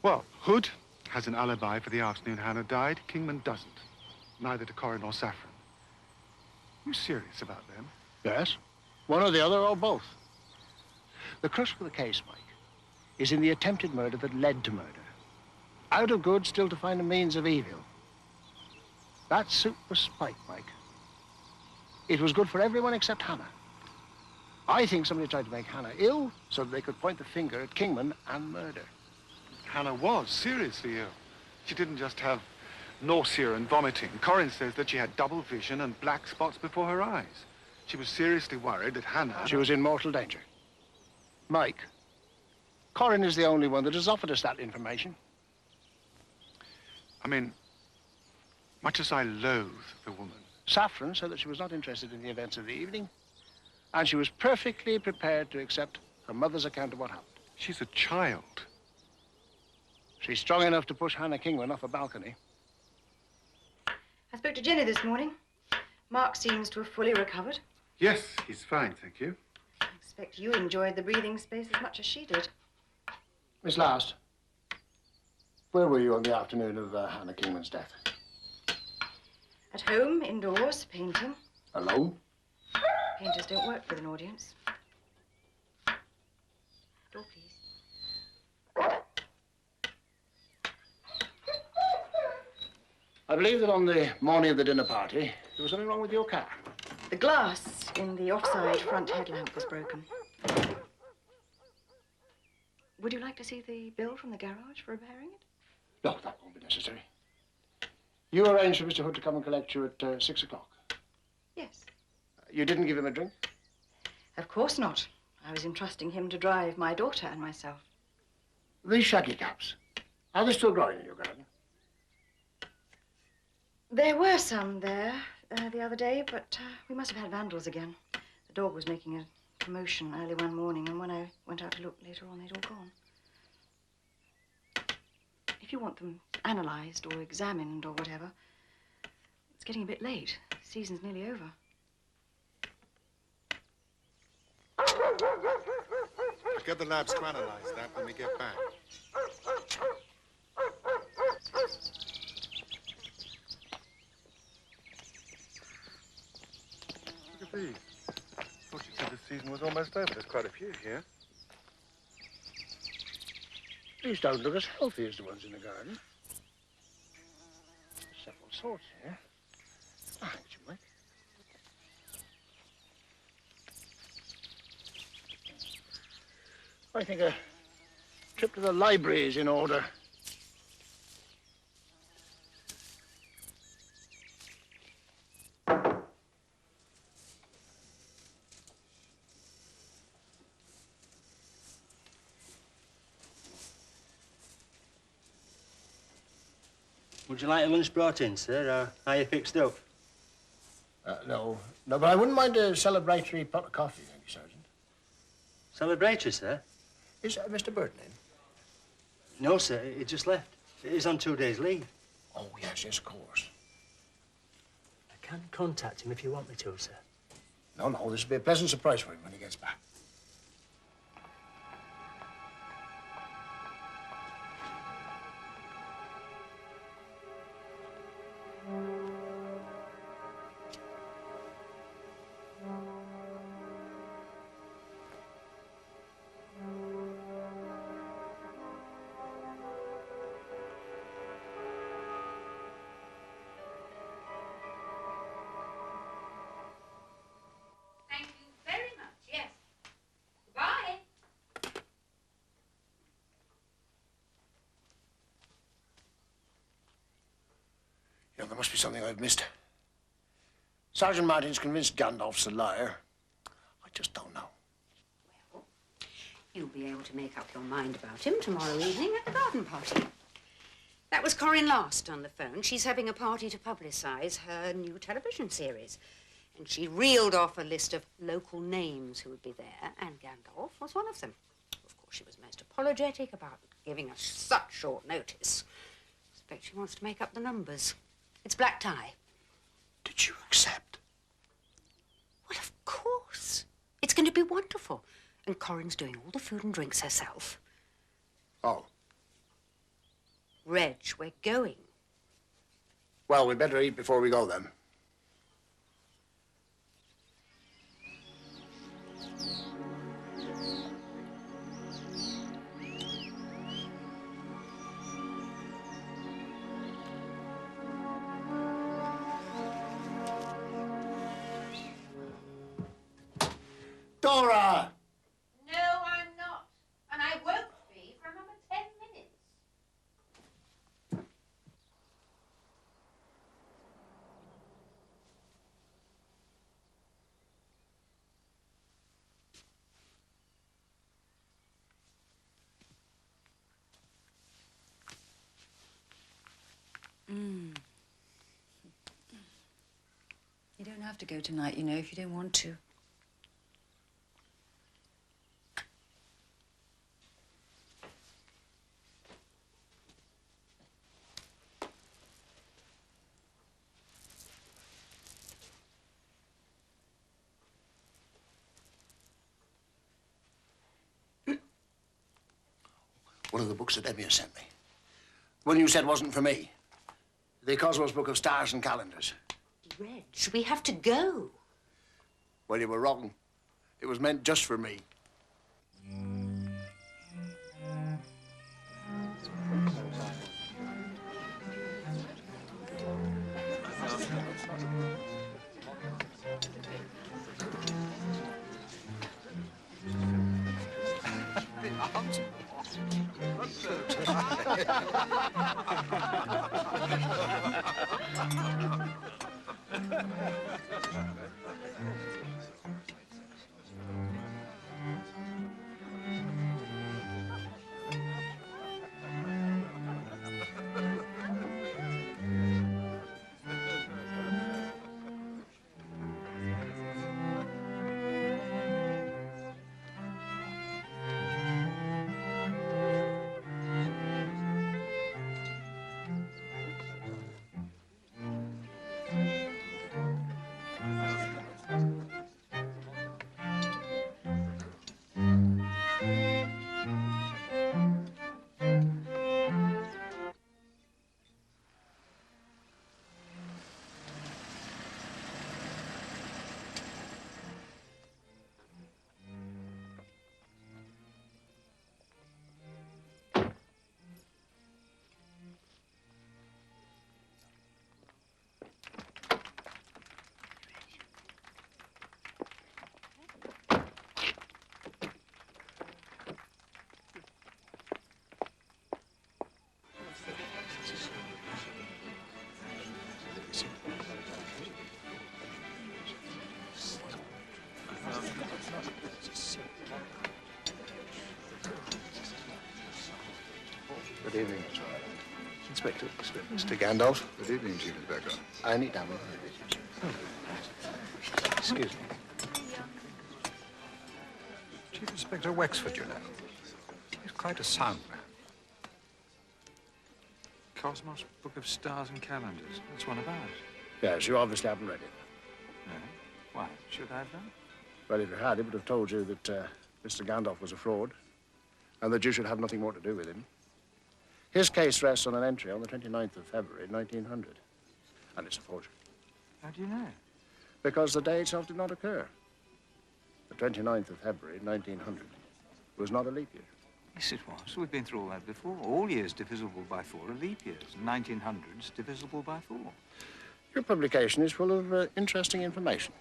Well, Hood has an alibi for the afternoon Hannah died. Kingman doesn't. Neither do Corinne or Saffron. Are you serious about them? Yes. One or the other, or both. The crux of the case, Mike, is in the attempted murder that led to murder. Out of good, still to find a means of evil. That soup was spiked, Mike. It was good for everyone except Hannah. I think somebody tried to make Hannah ill so that they could point the finger at Kingman and murder. Hannah was seriously ill. She didn't just have nausea and vomiting. Corin says that she had double vision and black spots before her eyes. She was seriously worried that Hannah... She was in mortal danger. Mike, Corin is the only one that has offered us that information. I mean, much as I loathe the woman... Saffron said that she was not interested in the events of the evening, and she was perfectly prepared to accept her mother's account of what happened. She's a child. She's strong enough to push Hannah Kingman off a balcony. I spoke to Jenny this morning. Mark seems to have fully recovered. Yes, he's fine, thank you. I expect you enjoyed the breathing space as much as she did. Miss Last, where were you on the afternoon of Hannah Kingman's death? At home, indoors, painting. Alone? Painters don't work with an audience. Door, please. I believe that on the morning of the dinner party, there was something wrong with your car. The glass in the offside front headlamp was broken. Would you like to see the bill from the garage for repairing it? No, that won't be necessary. You arranged for Mr. Hood to come and collect you at 6 o'clock. Yes. You didn't give him a drink? Of course not. I was entrusting him to drive my daughter and myself. These shaggy caps, are they still growing in your garden? There were some there the other day, but we must have had vandals again. The dog was making a commotion early one morning, and when I went out to look later on, they'd all gone. If you want them analysed or examined or whatever, it's getting a bit late. The season's nearly over. I'll get the labs to analyze that when we get back. Look at these. Thought you said the season was almost over. There's quite a few here. These don't look as healthy as the ones in the garden. There's several sorts here. Thank you, Mike. I think a trip to the library is in order. Would you like a lunch brought in, sir, or are you fixed up? No, but I wouldn't mind a celebratory pot of coffee, thank you, Sergeant. Celebratory, sir? Is Mr. Burden in? No, sir, he just left. He's on 2 days' leave. Oh, yes, of course. I can contact him if you want me to, sir. No, this will be a pleasant surprise for him when he gets back. Thank you very much, yes. Goodbye. You know, there must be something I've missed. Sergeant Martin's convinced Gandalf's a liar. I just don't know. You'll be able to make up your mind about him tomorrow evening at the garden party. That was Corin Last on the phone. She's having a party to publicise her new television series. And she reeled off a list of local names who would be there, and Gandalf was one of them. Of course, she was most apologetic about giving us such short notice. I expect she wants to make up the numbers. It's black tie. Did you accept? Well, of course. It's going to be wonderful. And Corin's doing all the food and drinks herself. Oh. Reg, we're going. Well, we'd better eat before we go, then. Dora! No, I'm not. And I won't be for another 10 minutes. You don't have to go tonight, you know, if you don't want to. One of the books that Emmy sent me. The one you said wasn't for me. The Cosmos Book of Stars and Calendars. Reg, we have to go. Well, you were wrong. It was meant just for me. Good evening, Inspector. Mr. Gandalf. Good evening, Chief Inspector. I need to have a... Excuse me. Chief Inspector Wexford, you know. He's quite a sound man. Cosmos Book of Stars and Calendars. What's one about? Yes, you obviously haven't read it. No. Why? Should I have done? Well, if you had, it would have told you that Mr. Gandalf was a fraud and that you should have nothing more to do with him. His case rests on an entry on the 29th of February, 1900. And it's a forgery. How do you know? Because the day itself did not occur. The 29th of February, 1900 was not a leap year. Yes, it was. We've been through all that before. All years divisible by 4 are leap years. 1900's divisible by 4. Your publication is full of interesting information,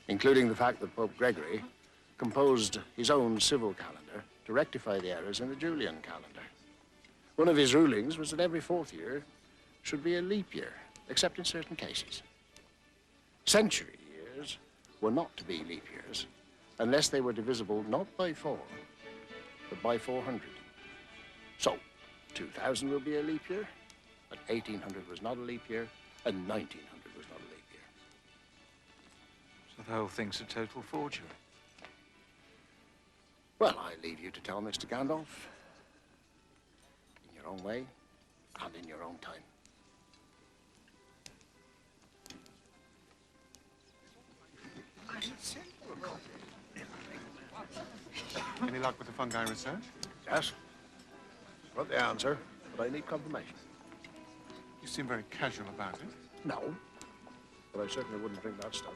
including the fact that Pope Gregory composed his own civil calendar to rectify the errors in the Julian calendar. One of his rulings was that every 4th year should be a leap year, except in certain cases. Century years were not to be leap years unless they were divisible not by 4, but by 400. So, 2000 will be a leap year, but 1800 was not a leap year, and 1900 was not a leap year. So the whole thing's a total forgery. Well, I leave you to tell Mr. Gandalf in your own way and in your own time. Any luck with the fungi research? Yes. Got the answer, but I need confirmation. You seem very casual about it. No, but I certainly wouldn't drink that stuff.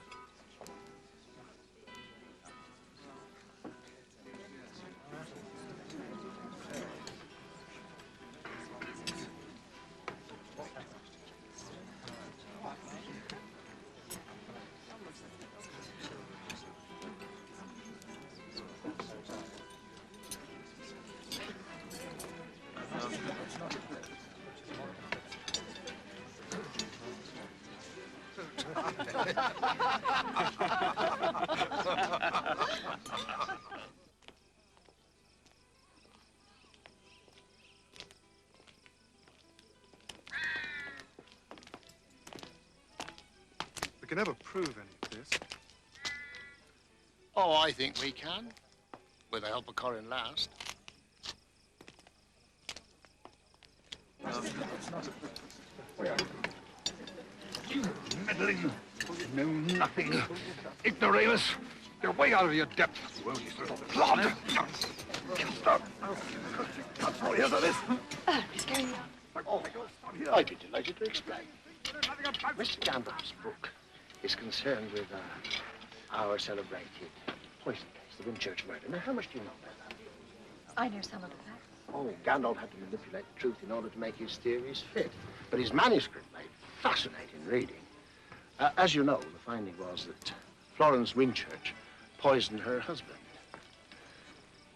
We can never prove any of this. Oh, I think we can, with the help of Corin Last. You meddling, know nothing, ignoramus. You're way out of your depth, you only sort of plod. Stop. Here's this. It's going on. Oh, I'd be delighted to explain. Mr. Gandalf's book is concerned with our celebrated poison case, the Winchurch murder. Now, how much do you know about that? I know some of the facts. Oh, Gandalf had to manipulate the truth in order to make his theories fit. But his manuscript made fascinating reading. As you know, the finding was that Florence Winchurch poisoned her husband.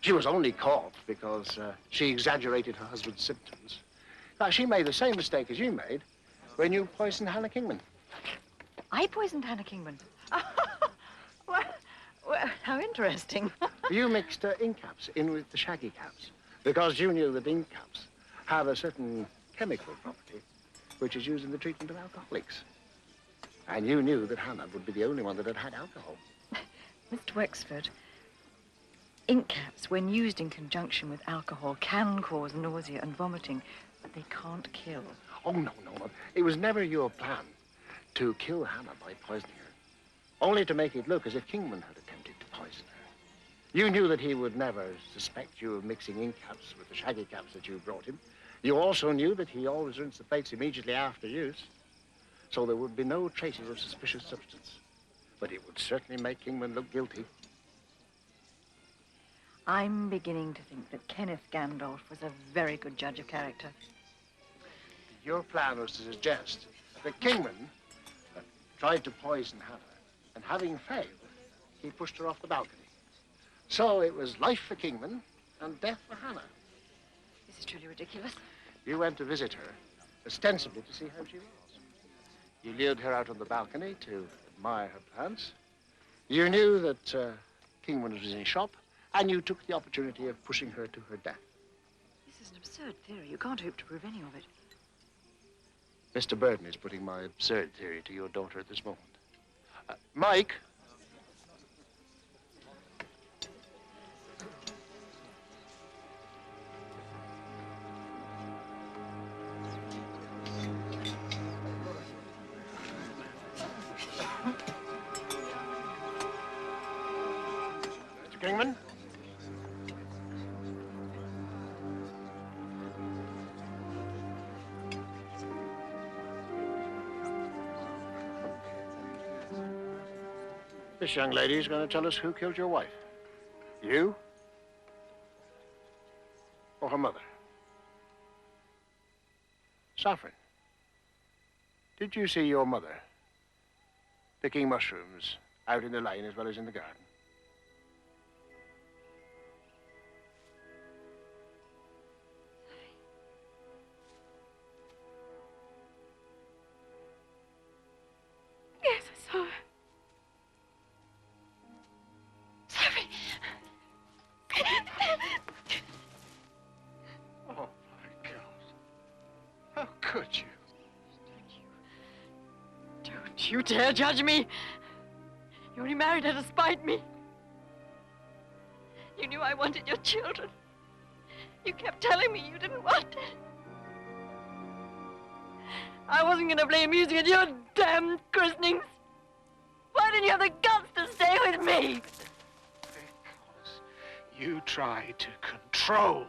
She was only caught because she exaggerated her husband's symptoms. Now, she made the same mistake as you made when you poisoned Hannah Kingman. I poisoned Hannah Kingman. well, how interesting. You mixed ink caps in with the shaggy caps because you knew that ink caps have a certain chemical property which is used in the treatment of alcoholics. And you knew that Hannah would be the only one that had had alcohol. Mr. Wexford, ink caps, when used in conjunction with alcohol, can cause nausea and vomiting, but they can't kill. Oh, no. It was never your plan to kill Hannah by poisoning her, only to make it look as if Kingman had attempted to poison her. You knew that he would never suspect you of mixing ink caps with the shaggy caps that you brought him. You also knew that he always rinsed the plates immediately after use, so there would be no traces of suspicious substance. But it would certainly make Kingman look guilty. I'm beginning to think that Kenneth Gandalf was a very good judge of character. Your plan was to suggest that Kingman tried to poison Hannah, and having failed, he pushed her off the balcony. So it was life for Kingman and death for Hannah. This is truly ridiculous. You went to visit her, ostensibly to see how she was. You lured her out on the balcony to admire her plants. You knew that Kingman was in his shop, and you took the opportunity of pushing her to her death. This is an absurd theory. You can't hope to prove any of it. Mr. Burden is putting my absurd theory to your daughter at this moment. Mike. Mr. Kingman? This young lady is going to tell us who killed your wife. You? Or her mother? Saffron, did you see your mother picking mushrooms out in the lane as well as in the garden? Yes, I saw her. Sorry. Oh, my God. How could you? Don't you dare judge me. You only married her to spite me. You knew I wanted your children. You kept telling me you didn't want it. I wasn't going to blame music at your damn christenings. Why didn't you have the guts to stay with me? You try to control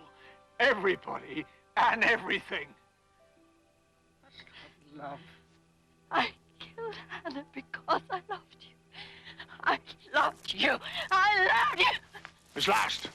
everybody and everything. Love. I killed Hannah because I loved you. I loved you. I loved you. Miss Last.